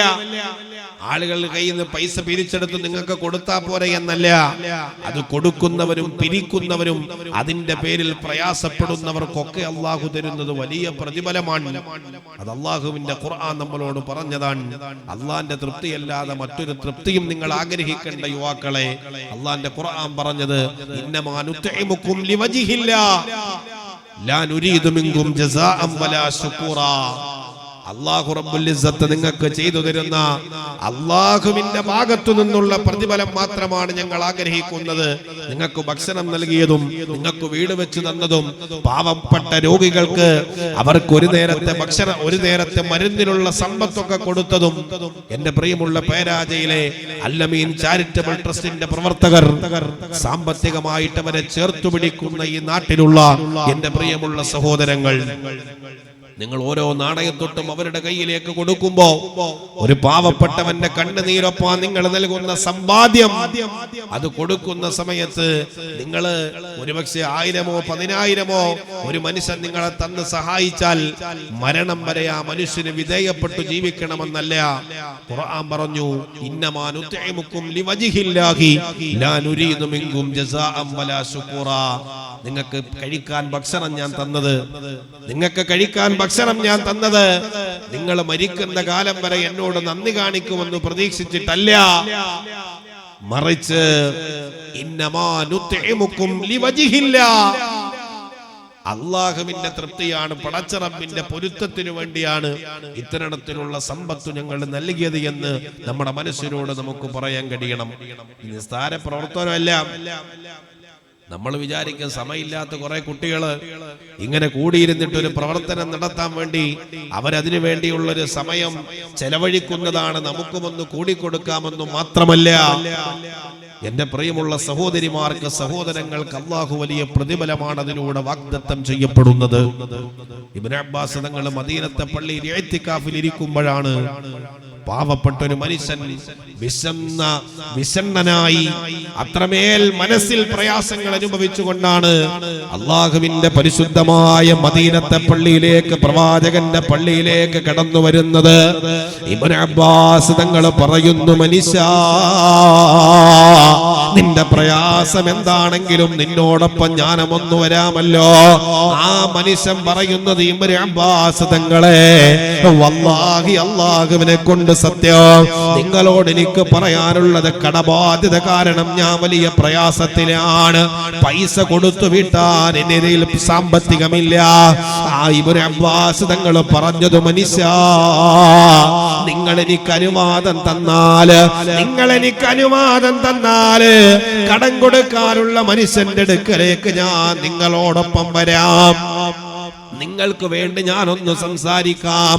S1: ആളുകളുടെ കയ്യിൽ നിന്ന് പൈസ പിരിച്ചെടുത്ത് നിങ്ങൾക്ക് കൊടുത്താ പോരെ എന്നല്ല. അത് കൊടുക്കുന്നവരും പിരിക്കുന്നവരും അതിന്റെ പേരിൽ പ്രയാസപ്പെടുന്നവർക്കൊക്കെ അള്ളാഹു തരുന്നത് വലിയ പ്രതിഫലമാണ്. അത് അള്ളാഹുവിന്റെ ഖുർആൻ നമ്മളോട് പറഞ്ഞതാണ്. അള്ളാന്റെ തൃപ്തിയല്ലാതെ മറ്റൊരു തൃപ്തിയും നിങ്ങൾ ആഗ്രഹിക്കേണ്ട യുവാക്കളെ. അള്ളാന്റെ ഖുർആൻ പറഞ്ഞത്, ഇന്നമാ നുത്ഇമുകും ലിവജ്ഹില്ലാഹ് ലാ നുരീദു മിൻകും ജസാഅൻ വലാ ശുകൂറാ. അല്ലാഹു റബ്ബുൽ ഇസ്സത്ത് നിങ്ങൾക്ക് ചെയ്തു തരുന്ന അല്ലാഹുവിന്റെ ഭാഗത്തു നിന്നുള്ള പ്രതിഫലം മാത്രമാണ് ഞങ്ങൾ ആഗ്രഹിക്കുന്നത്. നിങ്ങൾക്ക് ഭക്ഷണം നൽകിയതും നിങ്ങൾക്ക് വീട് വെച്ച് തന്നതും പാവപ്പെട്ട രോഗികൾക്ക് അവർക്ക് ഒരു നേരത്തെ ഭക്ഷണം, ഒരു നേരത്തെ മരുന്നിനുള്ള സമ്പത്തൊക്കെ കൊടുത്തതും എന്റെ പ്രിയമുള്ള പേരാജയിലെ അൽ-അമീൻ ചാരിറ്റബിൾ ട്രസ്റ്റിന്റെ പ്രവർത്തകർ സാമ്പത്തികമായിട്ട് അവരെ ചേർത്തു പിടിക്കുന്ന ഈ നാട്ടിലുള്ള എന്റെ പ്രിയമുള്ള സഹോദരങ്ങൾ, നിങ്ങൾ ഓരോ നാണയത്തൊട്ടും അവരുടെ കയ്യിലേക്ക് കൊടുക്കുമ്പോ ഒരു പാവപ്പെട്ടവന്റെ കണ്ണുനീരൊപ്പം നിങ്ങൾ നൽകുന്ന സമ്പാദ്യം അത് കൊടുക്കുന്ന സമയത്ത് നിങ്ങൾ ഒരുപക്ഷെ 1000-ഓ 10,000-ഓ ഒരു മനുഷ്യൻ നിങ്ങളെ തന്ന് സഹായിച്ചാൽ മരണം വരെ ആ മനുഷ്യന് വിധേയപ്പെട്ടു ജീവിക്കണമെന്നല്ല. ഖുർആൻ പറഞ്ഞു, ഇന്നമാ നുത്ഇമുകും ലിവജ്ഹില്ലാഹി ലാ നുരീദു മിൻകും ജസാഅൻ വലാ ശുകൂറാ. നിങ്ങൾക്ക് കഴിക്കാൻ ഭക്ഷണം ഞാൻ തന്നത്, നിങ്ങൾക്ക് കഴിക്കാൻ ഭക്ഷണം ഞാൻ തന്നത് നിങ്ങൾ മരിക്കുന്ന കാലം വരെ എന്നോട് നന്ദി കാണിക്കുമെന്ന് പ്രതീക്ഷിച്ചിട്ടല്ല, മറിച്ച് ഇന്നമാ നുത്ഇമുകും ലിവജ്ഹില്ലാഹ്, അള്ളാഹുവിന്റെ തൃപ്തിയാണ്, പടച്ചറബിന്റെ പൊരുത്തത്തിനു വേണ്ടിയാണ് ഇത്തരത്തിലുള്ള സമ്പത്ത് ഞങ്ങൾ നൽകിയത് എന്ന് നമ്മുടെ മനസ്സിനോട് നമുക്ക് പറയാൻ കഴിയണം. നിസ്സാര പ്രവർത്തനമല്ല. നമ്മൾ വിചാരിക്കും സമയമില്ലാത്ത കുറെ കുട്ടികള് ഇങ്ങനെ കൂടിയിരുന്നിട്ട് ഒരു പ്രവർത്തനം നടത്താൻ വേണ്ടി അവരതിനു വേണ്ടിയുള്ളൊരു സമയം ചെലവഴിക്കുന്നതാണ് നമുക്കുമൊന്ന് കൂടിക്കൊടുക്കാമെന്നും മാത്രമല്ല, എന്റെ പ്രിയമുള്ള സഹോദരിമാർക്ക്, സഹോദരങ്ങൾക്ക് അല്ലാഹു വലിയ പ്രതിഫലമാണ് അതിലൂടെ വാഗ്ദത്തം ചെയ്യപ്പെടുന്നത്. ഇബ്നു അബ്ബാസ് തങ്ങൾ മദീനത്തെ പള്ളിയിൽ ഇഅ്തികാഫിൽ ഇരിക്കുമ്പോഴാണ് പാവപ്പെട്ട ഒരു മനുഷ്യൻ വിഷണ്ണനായി അത്രമേൽ മനസ്സിൽ പ്രയാസങ്ങൾ അനുഭവിച്ചുകൊണ്ടാണ് അള്ളാഹുവിന്റെ പരിശുദ്ധമായ മദീനത്തെ പള്ളിയിലേക്ക്, പ്രവാചകന്റെ പള്ളിയിലേക്ക് കടന്നു വരുന്നത്. ഇബ്നു അബ്ബാസ് തങ്ങൾ പറയുന്നു, മനുഷ്യ നിന്റെ പ്രയാസം എന്താണെങ്കിലും നിന്നോടൊപ്പം ഞാനും ഒന്ന് വരാമല്ലോ. ആ മനുഷ്യൻ പറയുന്നത് ഇബ്നു അബ്ബാസ് തങ്ങളെ, വല്ലാഹി അല്ലാഹുവിനെ കൊണ്ട് സത്യം, നിങ്ങളോട് എനിക്ക് പറയാനുള്ളത് കടബാധ്യത കാരണം ഞാൻ വലിയ പ്രയാസത്തിലാണ്. പൈസ കൊടുത്തു വിട്ടാൻ എന്റെ സാമ്പത്തികമില്ല. ആ ഇബ്നു അബ്ബാസ് തങ്ങൾ പറഞ്ഞത്, മനുഷ്യ നിങ്ങൾ എനിക്ക് അനുവാദം തന്നാല് കടം കൊടുക്കാനുള്ള മനുഷ്യന്റെ അടുക്കലേക്ക് ഞാൻ നിങ്ങളോടൊപ്പം വരാം. നിങ്ങൾക്ക് വേണ്ടി ഞാനൊന്ന് സംസാരിക്കാം.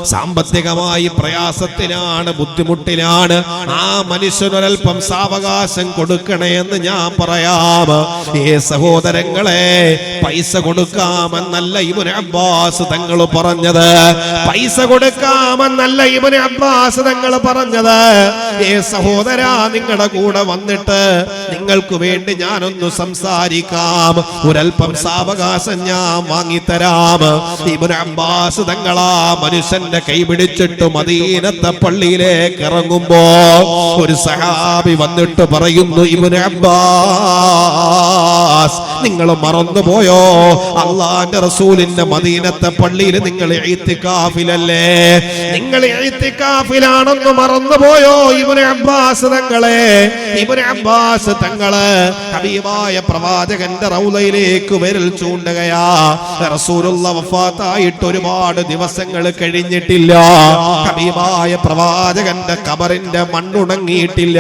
S1: സാമ്പത്തികമായി പ്രയാസത്തിലാണ്, ബുദ്ധിമുട്ടിലാണ്. ആ മനുഷ്യനൊരൽപ്പം സാവകാശം കൊടുക്കണേ എന്ന് ഞാൻ പറയാം. സഹോദരങ്ങളെ, പൈസ കൊടുക്കാമെന്നല്ല ഇബ്നു അബ്ബാസ് തങ്ങൾ പറഞ്ഞത്. പൈസ കൊടുക്കാമെന്നല്ല ഇബ്നു അബ്ബാസ് തങ്ങൾ പറഞ്ഞത്. സഹോദരാ, നിങ്ങളുടെ കൂടെ വന്നിട്ട് നിങ്ങൾക്ക് വേണ്ടി ഞാനൊന്ന് സംസാരിക്കാം. ഒരൽപ്പം സാവകാശം ഞാൻ വാങ്ങിത്തരാം. ഇബ്നു അബ്ബാസ് തങ്ങളാ മനുഷ്യന്റെ കൈ പിടിച്ചിട്ട് മദീനത്തെ പള്ളിയിലേക്ക് ഇറങ്ങുമ്പോ ഒരു സഹാബി വന്നിട്ട് പറയുന്നു, ഇബ്നു അബ്ബാസ്, നിങ്ങൾ മറന്നുപോയോ? അള്ളാന്റെ റസൂലിന്റെ മദീനത്തെ പള്ളിയിൽ നിങ്ങൾ ഇഅ്തികാഫിലല്ലേ? നിങ്ങൾ ഇഅ്തികാഫിലാണെന്ന് മറന്നുപോയോ ഇബ്നു അബ്ബാസ് തങ്ങളെ? ഇബ്നു അബ്ബാസ് തങ്ങള് ഹബീബായ പ്രവാചകന്റെ റൗളയിലേക്ക് വിരൽ ചൂണ്ടുകയാ. റസൂലുള്ളാഹി വഫാത്തായിട്ട് ഒരുപാട് ദിവസങ്ങൾ കഴിഞ്ഞിട്ടില്ല. ഹബീബായ പ്രവാചകന്റെ ഖബറിന്റെ മണ്ണുണങ്ങിയിട്ടില്ല.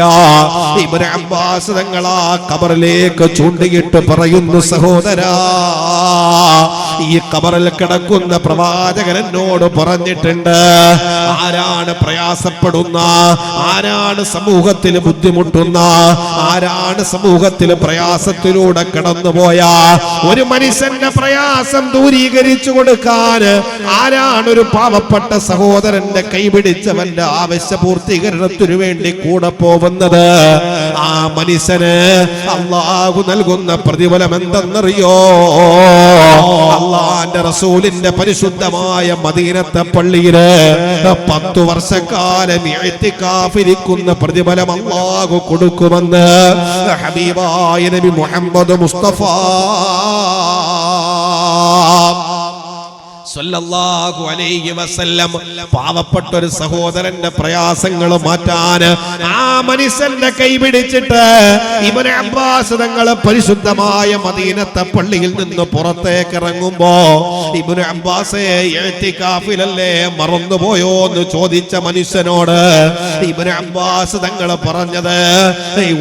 S1: ഇബ്നു അബ്ബാസ് തങ്ങൾ ആ ഖബറിലേക്ക് ചൂണ്ടിയിട്ട് പറയുന്നു, സഹോദരാ, ഈ ഖബറിൽ കിടക്കുന്ന പ്രവാചകൻ എന്നോട് പറഞ്ഞിട്ടുണ്ട്, ആരാണ് പ്രയാസപ്പെടുന്ന, ആരാണ് സമൂഹത്തിൽ ബുദ്ധിമുട്ടുന്ന, ആരാണ് സമൂഹത്തിൽ പ്രയാസത്തിലൂടെ കടന്നുപോയ ഒരു മനുഷ്യന്റെ പ്രയാസം ദൂരീകരിച്ചു കൊടുക്കാൻ ആരാണ് ഒരു പാവപ്പെട്ട സഹോദരന്റെ കൈപിടിച്ചവന്റെ ആവശ്യ പൂർത്തീകരണത്തിനു വേണ്ടി കൂടെ പോകുന്നത്, ആ മനുഷ്യന് അല്ലാഹു നൽകുന്ന പ്രതിഫലം എന്തെന്നറിയോ? അള്ളാന്റെ റസൂലിന്റെ പരിശുദ്ധമായ മദീനത്തെ പള്ളിയില് 10 വർഷക്കാലം ഇഅ്തികാഫിരിക്കുന്ന പ്രതിഫലം അല്ലാഹു കൊടുക്കുമെന്ന് ഹബീബായ നബി മുഹമ്മദ് മുസ്തഫ സല്ലല്ലാഹു അലൈഹി വസല്ലം പാവപ്പെട്ട ഒരു സഹോദരന്റെ പ്രയാസങ്ങൾ മാറ്റാൻ ആ മനുഷ്യന്റെ കൈ പിടിച്ചിട്ട് ഇബ്നു അബ്ബാസ് തങ്ങൾ പരിശുദ്ധമായ മദീനത്തെ പള്ളിയിൽ നിന്ന് പുറത്തേക്ക് ഇറങ്ങുമ്പോ, ഇബ്നു അബ്ബാസേ, ഇഅ്തികാഫിലല്ലേ, മറന്നുപോയോ എന്ന് ചോദിച്ച മനുഷ്യനോട് ഇബ്നു അബ്ബാസ് തങ്ങൾ പറഞ്ഞത്,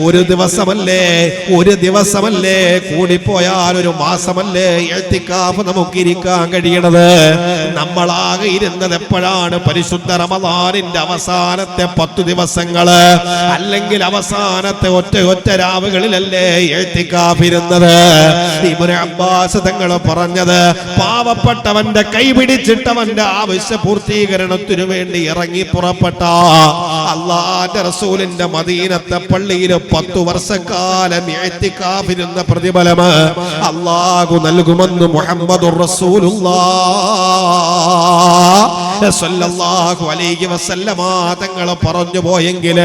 S1: ഒരു ദിവസമല്ലേ കൂടിപ്പോയാൽ ഒരു മാസമല്ലേ ഇഅ്തികാഫ് നമുക്ക് ഇരിക്കാൻ കഴിയണത്. നമ്മളാകെ ഇരുന്നത് എപ്പോഴാണ്? പരിശുദ്ധ റമദാനിന്റെ അവസാനത്തെ 10 ദിവസങ്ങള്, അല്ലെങ്കിൽ അവസാനത്തെ ഒറ്റ രാവുകളിലല്ലേ ഇഅ്തികാഫ് ഇരുന്നത്. ഇബ്നു അബ്ബാസ് തങ്ങൾ പറഞ്ഞത്, പാവപ്പെട്ടവന്റെ കൈ പിടിച്ചിട്ടവന്റെ ആവശ്യ പൂർത്തീകരണത്തിനു വേണ്ടി ഇറങ്ങി പുറപ്പെട്ട അല്ലാഹുവിന്റെ റസൂലിന്റെ മദീനത്തെ പള്ളിയിൽ 10 വർഷക്കാലം ഇഅ്തികാഫ് ഇരുന്ന പ്രതിഫലം അല്ലാഹു നൽകുമെന്ന് മുഹമ്മദുർ റസൂലുള്ളാഹ് സല്ലല്ലാഹു അലൈഹി വസല്ലമ തങ്ങൾ പറഞ്ഞു പോയെങ്കിൽ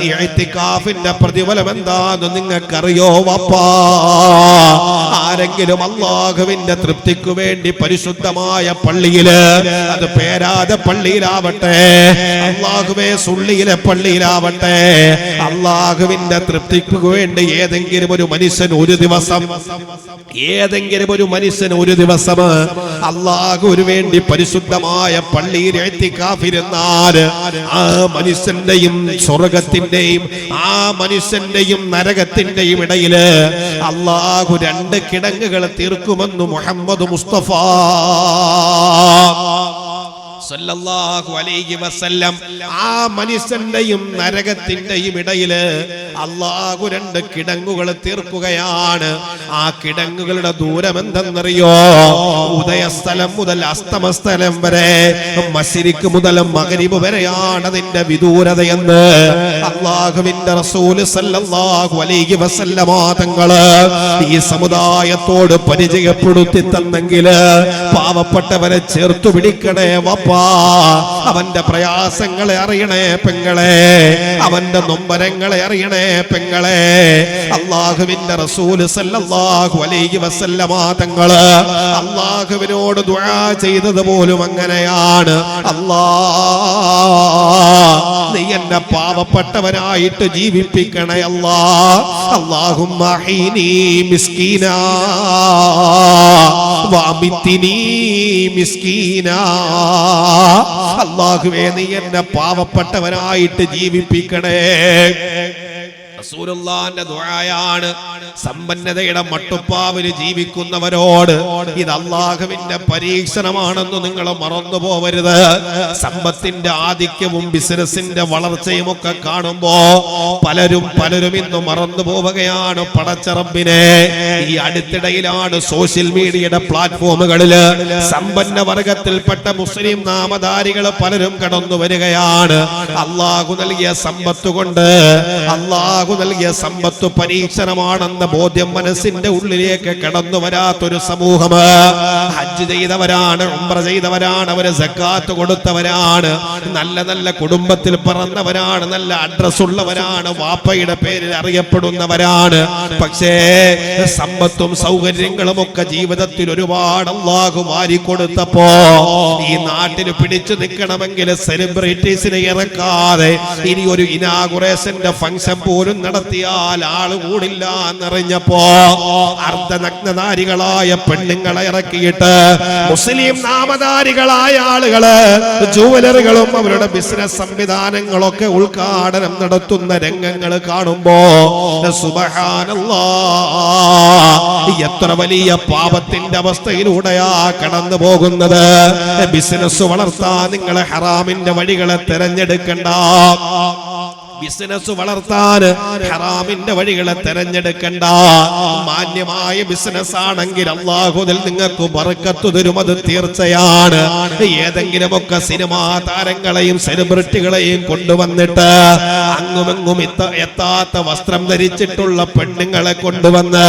S1: ഇഅ്തികാഫിന്റെ പ്രതിഫലം എന്താണെന്ന് നിങ്ങൾക്കറിയോ വാപ്പാ? ആരെങ്കിലും അല്ലാഹുവിന്റെ തൃപ്തിക്ക് വേണ്ടി പരിശുദ്ധമായ പള്ളിയില്, അത് പേരാതെ പള്ളിയിലാവട്ടെ, അല്ലാഹുവേ സുള്ളിയിലെ പള്ളിയിലാവട്ടെ, അല്ലാഹുവിന്റെ തൃപ്തിക്ക് വേണ്ടി ഏതെങ്കിലും ഒരു മനുഷ്യൻ ഒരു ദിവസം അല്ലാഹുവിന് വേണ്ടി പരിശുദ്ധമായ പള്ളിയിൽ ഇഅ്തികാഫിരുന്നാൽ ആ മനുഷ്യന്റെയും സ്വർഗത്തിന്റെയും ആ മനുഷ്യന്റെയും നരകത്തിന്റെയും ഇടയില് അല്ലാഹു 2 കിടങ്ങുകൾ തീർക്കുമെന്ന് മുഹമ്മദ് മുസ്തഫ സല്ലല്ലാഹു അലൈഹി വസല്ലം. ആ മനുഷ്യന്റെയും നരകത്തിന്റെയും ഇടയില് അല്ലാഹു 2 കിടങ്ങുകൾ തീർക്കുകയാണ്. ആ കിടങ്ങുകളുടെ ദൂരം എന്തെന്നറിയോ? ഉദയസ്ഥലം മുതൽ അസ്തമസ്ഥലം വരെ, മശ്രിഖ് മുതൽ മഗ്രിബ് വരെയാണ് അതിന്റെ വിദൂരതയെന്ന് അല്ലാഹുവിന്റെ റസൂൽ സല്ലല്ലാഹു അലൈഹി വസല്ലമ തങ്ങള് ഈ സമുദായത്തോട് പരിചയപ്പെടുത്തി തന്നെങ്കില് പാവപ്പെട്ടവരെ ചേർത്തു പിടിക്കണേ വാപ്പാ. അവന്റെ പ്രയാസങ്ങളെ അറിയണേ പെങ്ങളെ, അവന്റെ നൊമ്പരങ്ങളെ അറിയണേ പെങ്ങളെ. അല്ലാഹുവിന്റെ റസൂൽ സല്ലല്ലാഹു അലൈഹി വസല്ലമ തങ്ങള് അല്ലാഹുവിനോട് ദുആ ചെയ്തത് പോലും അങ്ങനെയാണ്. നീ എന്നെ പാവപ്പെട്ടവനായിട്ട് ജീവിപ്പിക്കണേ അല്ലാ. അല്ലാഹുമ്മ ഹീനി മിസ്കീനാ വഅമിത്നി മിസ്കീനാ. അല്ലാഹുവേ നീ എന്നെ പാവപ്പെട്ടവനായിട്ട് ജീവിപ്പിക്കണേ. റസൂലുള്ളാഹിന്റെ ദുആയാണ്. സമ്പന്നതയുടെ മട്ടുപ്പാവില് ജീവിക്കുന്നവരോട് ഇത് അല്ലാഹുവിന്റെ പരീക്ഷണമാണെന്ന് നിങ്ങൾ മറന്നു പോവരുത്. സമ്പത്തിന്റെ ആധിക്യവും ബിസിനസിന്റെ വളർച്ചയും ഒക്കെ കാണുമ്പോ പലരും ഇന്ന് മറന്നു പോവുകയാണ് പടച്ച റബ്ബിനെ. ഈ അടുത്തിടയിലാണ് സോഷ്യൽ മീഡിയയുടെ പ്ലാറ്റ്ഫോമുകളില് സമ്പന്ന വർഗത്തിൽപ്പെട്ട മുസ്ലിം നാമധാരികൾ പലരും കടന്നു വരികയാണ്. അല്ലാഹു നൽകിയ സമ്പത്ത് കൊണ്ട് അല്ലാഹു നൽകിയ സമ്പത്ത് പരീക്ഷണമാണെന്ന ബോധ്യം മനസ്സിന്റെ ഉള്ളിലേക്ക് കടന്നു വരാത്തൊരു സമൂഹം. ഹജ്ജ് ചെയ്തവരാണ്, ഉംറ ചെയ്തവരാണ്, അവര് സക്കാത്ത് കൊടുത്തവരാണ്, നല്ല നല്ല കുടുംബത്തിൽ പിറന്നവരാണ്, നല്ല അഡ്രസ് ഉള്ളവരാണ്, വാപ്പയുടെ പേരിൽ അറിയപ്പെടുന്നവരാണ്. പക്ഷേ സമ്പത്തും സൗകര്യങ്ങളും ഒക്കെ ജീവിതത്തിൽ ഒരുപാട് അല്ലാഹു വാരിക്കൊടുത്തപ്പോ ഈ നാട്ടിൽ പിടിച്ചു നിൽക്കണമെങ്കിൽ സെലിബ്രിറ്റീസിനെ ഇറക്കാതെ ഇനി ഒരു ഇനാഗുറേഷന്റെ ഫംഗ്ഷൻ പോലും നടത്തിയാൽ ആള് കൂടില്ല എന്നറിഞ്ഞപ്പോ അർദ്ധനഗ്നധാരികളായ പെണ്ണുങ്ങളെ ഇറക്കിയിട്ട് മുസ്ലിം നാമധാരികളായ ആളുകള് ജുവലറികളും അവരുടെ ബിസിനസ് സംവിധാനങ്ങളൊക്കെ ഉദ്ഘാടനം നടത്തുന്ന രംഗങ്ങൾ കാണുമ്പോ സുബ്ഹാനല്ലാഹ്, എത്ര വലിയ പാപത്തിന്റെ അവസ്ഥയിലൂടെയാ കടന്നു പോകുന്നത്. ബിസിനസ് വളർത്താൻ നിങ്ങൾ ഹറാമിന്റെ വഴികളെ തെരഞ്ഞെടുക്കണ്ട. ബിസിനസ് വളർത്താൻ ഹറാമിന്റെ വഴികളെ തെരഞ്ഞെടുക്കണ്ട. മാന്യമായ ബിസിനസ് ആണെങ്കിൽ അല്ലാഹുവിൽ നിങ്ങൾക്ക് ബർക്കത്ത് തരും, അത് തീർച്ചയാണ്. ഏതെങ്കിലുമൊക്കെ സിനിമാ താരങ്ങളെയും സെലിബ്രിറ്റികളെയും കൊണ്ടുവന്നിട്ട് അങ്ങുമെങ്ങും എത്താത്ത വസ്ത്രം ധരിച്ചിട്ടുള്ള പെണ്ണുങ്ങളെ കൊണ്ടുവന്ന്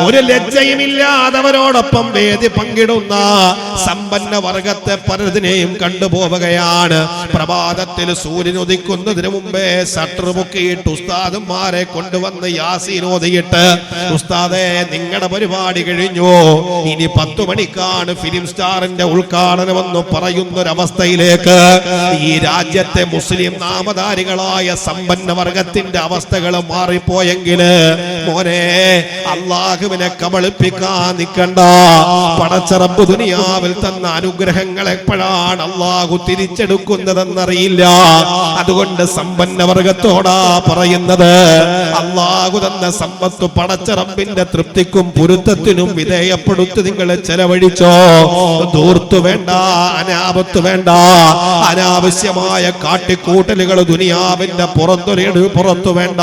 S1: ഒരു ലജ്ജയുമില്ലാതവരോടൊപ്പം വേദി പങ്കിടുന്ന സമ്പന്ന വർഗത്തെ പലതിനെയും കണ്ടുപോവുകയാണ്. പ്രഭാതത്തിൽ സൂര്യൻ ഉദിക്കുന്നതിന് മുമ്പേ ഷട്ടറുമുക്കിയിട്ട് ഉസ്താദന്മാരെ കൊണ്ടുവന്ന് യാസീൻ ഓതിയിട്ട്, ഉസ്താദേ നിങ്ങളുടെ പരിപാടി കഴിഞ്ഞു, ഇനി 10 മണിക്കാണ് ഫിലിം സ്റ്റാറിന്റെ ഉദ്ഘാടനമെന്ന് പറയുന്നൊരവസ്ഥയിലേക്ക് ഈ രാജ്യത്തെ മുസ്ലിം നാമധാരികളായ സമ്പന്ന വർഗത്തിന്റെ അവസ്ഥകൾ മാറിപ്പോയെങ്കിൽ മോനെ അല്ലാഹുവിനെ കബളിപ്പിക്കാൻ നിൽക്കണ്ട. പടച്ച റബ്ബ് ദുനിയാവിൽ തന്ന അനുഗ്രഹങ്ങൾ എപ്പോഴാണ് അല്ലാഹു തിരിച്ചെടുക്കുന്നതെന്നറിയില്ല. അതുകൊണ്ട് സമ്പന്ന വർഗത്തോടാ പറയുന്നത്, അല്ലാഹു തന്ന സമ്പത്ത് പടച്ച റബ്ബിന്റെ തൃപ്തിക്കും പൊരുത്തത്തിനും വിധേയപ്പെടുത്തി നിങ്ങൾ ചെലവഴിച്ചോ. ദൂർത്തു വേണ്ട, അനാപത്ത് വേണ്ട, അനാവശ്യമായ കാട്ടിക്കൂട്ടലുകൾ ദുനിയാവിന്റെ പുറത്തു വേണ്ട.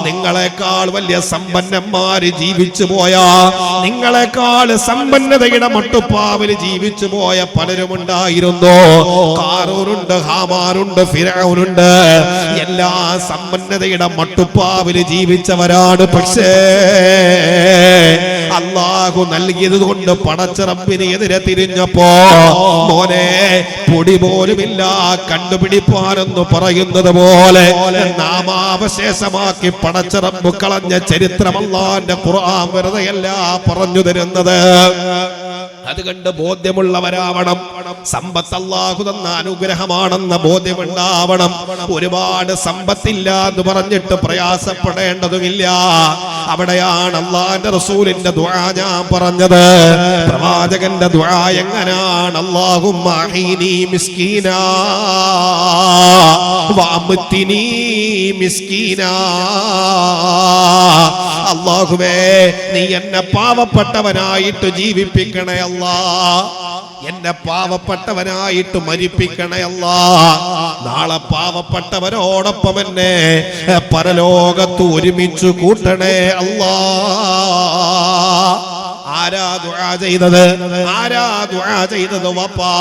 S1: നിങ്ങളെക്കാൾ വലിയ സമ്പന്നന്മാര് ജീവിച്ചു പോയ, നിങ്ങളെക്കാൾ സമ്പന്നതയുടെ മട്ടുപ്പാവിൽ ജീവിച്ചു പോയ പലരുമുണ്ടായിരുന്നു. ഖാറൂനുണ്ട്, ഹാമാനുണ്ട്, ഫിർഔനുണ്ട്. എല്ലാ സമ്പന്നതയുടെ മട്ടുപ്പാവില് ജീവിച്ചവരാണ്. പക്ഷേ അല്ലാഹു നൽകിയത് കൊണ്ട് പടച്ച റബ്ബിന് എതിരെ തിരിഞ്ഞപ്പോ മോനെ പൊടി പോലുമില്ല കണ്ടുപിടിപ്പാനെന്ന് പറയുന്നത് പോലെ നാമാവശേഷമാക്കി പടച്ച റബ്ബ് കളഞ്ഞ ചരിത്രം അല്ലാഹുവിന്റെ ഖുർആൻ വെറുതെയല്ല പറഞ്ഞു തരുന്നത്. അത് കണ്ട് ബോധ്യമുള്ളവരാവണം. സമ്പത്ത് അല്ലാഹു തന്ന അനുഗ്രഹമാണെന്ന ബോധ്യമുണ്ടാവണം. ഒരുപാട് സമ്പത്തില്ല എന്ന് പറഞ്ഞിട്ട് പ്രയാസപ്പെടേണ്ടതുമില്ല. അവിടെയാണ് അല്ലാഹുവിന്റെ റസൂലിന്റെ ദുആ ഞാൻ പറഞ്ഞത്. പ്രവാചകന്റെ ദുആ എങ്ങനെയാണ്? അല്ലാഹുമ്മ ഹീനി മിസ്കീനാ വഅംതിനി മിസ്കീനാ. അല്ലാഹുവേ നീ എന്നെ പാവപ്പെട്ടവനായിട്ട് ജീവിപ്പിക്കണേ അല്ലാ, എന്നെ പാവപ്പെട്ടവനായിട്ട് മരിപ്പിക്കണേ അല്ലാ. നാളെ പാവപ്പെട്ടവരോടൊപ്പം എന്നെ പരലോകത്ത് ഒരുമിച്ച് കൂട്ടണേ അല്ലാ. ആരാ ദുആ ചെയ്തത്? ആരാ ദുആ ചെയ്തത്? വാപ്പാ,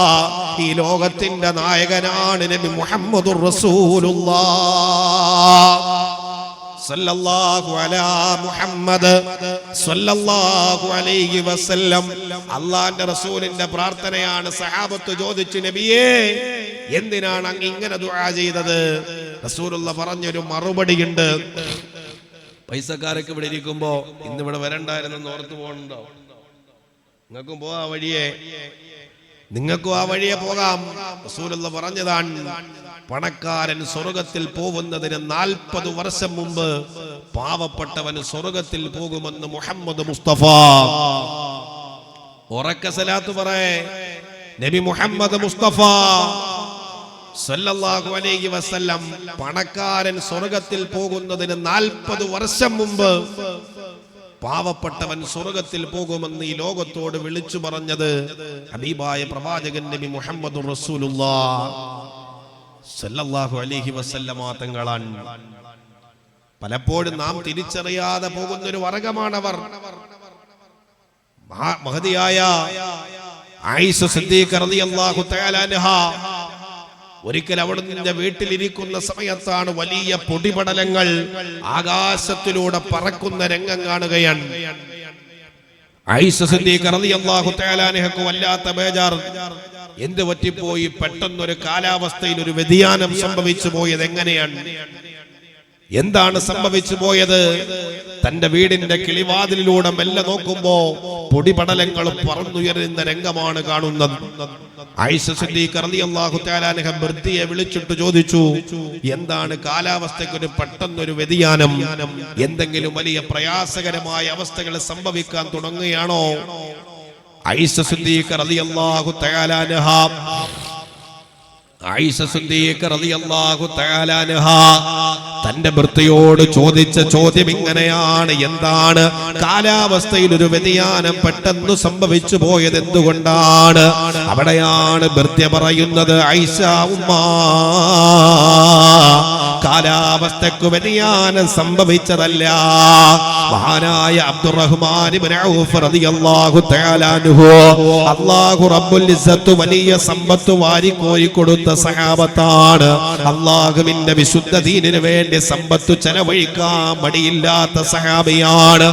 S1: ഈ ലോകത്തിന്റെ നായകനാണ് നബി മുഹമ്മദുർ റസൂലുള്ളാഹ് സല്ലല്ലാഹു അലാ മുഹമ്മദ് സല്ലല്ലാഹു അലൈഹി വസല്ലം. അല്ലാഹുവിന്റെ റസൂലിന്റെ പ്രാർത്ഥനയാണ്. സഹാബത്ത് ചോദിച്ചു, നബിയേ എന്തിനാണ് അങ്ങ് ഇങ്ങനെ ദുആ ചെയ്തത്? റസൂലുള്ള പറഞ്ഞൊരു മറുപടിയുണ്ട്. പൈസക്കാരൊക്കെ ഇവിടെ ഇരിക്കുമ്പോ ഇന്നിവിടെ വരണ്ടായിരുന്നെന്ന് ഓർത്തു പോകുന്നുണ്ടോ? നിങ്ങൾക്കും പോകാം വഴിയെ, നിങ്ങൾക്കും ആ വഴിയെ പോകാം. റസൂലുള്ളാഹി പറഞ്ഞതാണ്, പണക്കാരൻ സ്വർഗത്തിൽ പോകുന്നതിന് 40 വർഷം മുമ്പ് പാവപ്പെട്ടവൻ സ്വർഗത്തിൽ പോകുമെന്ന് മുഹമ്മദ് മുസ്തഫ. ഉറക്ക സലാത്ത് പറയേ, നബി മുഹമ്മദ് മുസ്തഫ സല്ലല്ലാഹു അലൈഹി വസല്ലം പണക്കാരൻ സ്വർഗത്തിൽ പോകുന്നതിന് 40 വർഷം മുമ്പ് പാവപ്പെട്ടവൻ സ്വർഗത്തിൽ പോകുമെന്ന് ഈ ലോകത്തോട് വിളിച്ചു പറഞ്ഞത് ഹബീബായ പ്രവാചകൻ നബി മുഹമ്മദുർ റസൂലുള്ളാഹി സല്ലല്ലാഹു അലൈഹി വസല്ലമ തങ്ങളാണ്. പലപ്പോഴും നാം തിരിച്ചറിയാതെ പോകുന്ന ഒരു വർഗമാണവർ. മഹദിയായ ആയിഷ സിദ്ദീഖ റളിയല്ലാഹു തആല അൻഹ ഒരിക്കൽ അവിടുന്ന് വീട്ടിലിരിക്കുന്ന സമയത്താണ് വലിയ പൊടിപടലങ്ങൾ ആകാശത്തിലൂടെ പറക്കുന്ന രംഗം കാണുകയാണ്. ആയിഷ സിദ്ദീഖ റളിയല്ലാഹു തആല അൻഹയ്ക്ക് വല്ലാത്ത ബേജാർ. എന്ത് പറ്റിപ്പോയി? പെട്ടെന്നൊരു കാലാവസ്ഥയിൽ ഒരു വ്യതിയാനം സംഭവിച്ചു പോയത് എങ്ങനെയാണ്? എന്താണ് സംഭവിച്ചു പോയത്? തന്റെ വീടിന്റെ കിളിവാതിലിലൂടെ മെല്ലെ നോക്കുമ്പോ പൊടിപടലങ്ങൾ പറന്നുയരുന്ന രംഗമാണ് കാണുന്നത്. ആയിഷ സിദ്ദീഖ റളിയല്ലാഹു തആല അൻഹ ബർദിയെ വിളിച്ചിട്ട് ചോദിച്ചു, എന്താണ് കാലാവസ്ഥയ്ക്ക് ഒരു പെട്ടെന്നൊരു വ്യതിയാനം? എന്തെങ്കിലും വലിയ പ്രയാസകരമായ അവസ്ഥകൾ സംഭവിക്കാൻ തുടങ്ങുകയാണോ? ആയിഷ സിദ്ദീഖ റളിയല്ലാഹു തആല അൻഹ തന്റെ ഭർത്തയോട് ചോദിച്ച ചോദ്യം ഇങ്ങനെയാണ്, എന്താണ് കാലാവസ്ഥയിൽ ഒരു വ്യതിയാനം പെട്ടെന്ന് സംഭവിച്ചു പോയത്, എന്തുകൊണ്ടാണ്? അവിടെയാണ് ഭർത്ത പറയുന്നത്, ആയിഷ ഉമ്മ, കാലാവസ്ഥക്ക് വ്യതിയാനം സംഭവിച്ചതല്ല. മഹാനായ അബ്ദുറഹ്മാൻ ഇബ്നു ഔഫ് റളിയല്ലാഹു തആല അൻഹു, അല്ലാഹു റബ്ബുൽ ഇസ്സത്ത് വലിയ സമ്പത്ത് വാരിക്കോരി കൊടുത്ത സഹാബത്താണ്. അല്ലാഹുവിന്റെ വിശുദ്ധ ദീനിന് വേണ്ടി സമ്പത്ത് ചെലവഴിക്കാൻ മടിയില്ലാത്ത സഹാബിയാണ്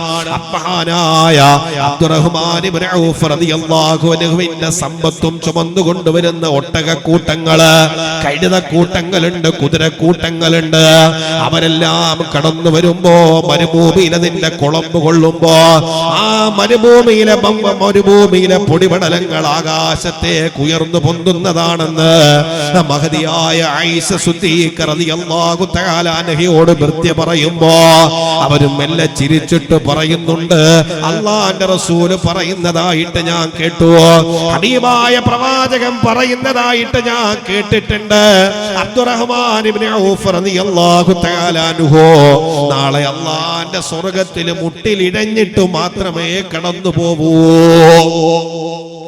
S1: മഹാനായ അബ്ദുറഹ്മാൻ ഇബ്നു ഔഫ് റളിയല്ലാഹു അൻഹുവിന്റെ സമ്പത്തും ചുമന്നുകൊണ്ടുവരുന്ന ഒട്ടകക്കൂട്ടങ്ങള്, കഴുതക്കൂട്ടങ്ങളുണ്ട്, കുതിരക്കൂട്ടങ്ങളുണ്ട്. അവരെല്ലാം കടന്നു വരുമ്പോ മരുഭൂമിയിൽ അതിന്റെ കുളമ്പ് കൊള്ളുമ്പോ ആ മരുഭൂമിയിലെ പൊടിപടലങ്ങൾ ആകാശത്തേക്ക് ഉയർന്നു പൊന്തുന്നതാണെന്ന് മഹദിയായ ആയിഷ സിദ്ദീഖ റളിയല്ലാഹു തആല അൻഹയോട് ഭർത്ത പറയുമ്പോ അവരും മെല്ലെ ചിരിച്ചിട്ട് പറയുന്നുണ്ട്, അല്ലാഹുവിന്റെ റസൂല് പറയുന്നതായിട്ട് ഞാൻ കേട്ടു, ഹബീബായ പ്രവാചകൻ പറയുന്നതായിട്ട് ഞാൻ കേട്ടിട്ടുണ്ട്. അബ്ദുറഹ്മാൻ ഇബ്നു ഔഫ് റളിയല്ലാഹു തആല അൻഹു നാളെ അല്ലാഹുവിന്റെ സ്വർഗ്ഗത്തിൽ മുട്ടിലിഴഞ്ഞിട്ട് മാത്രമേ കടന്നു പോവൂ.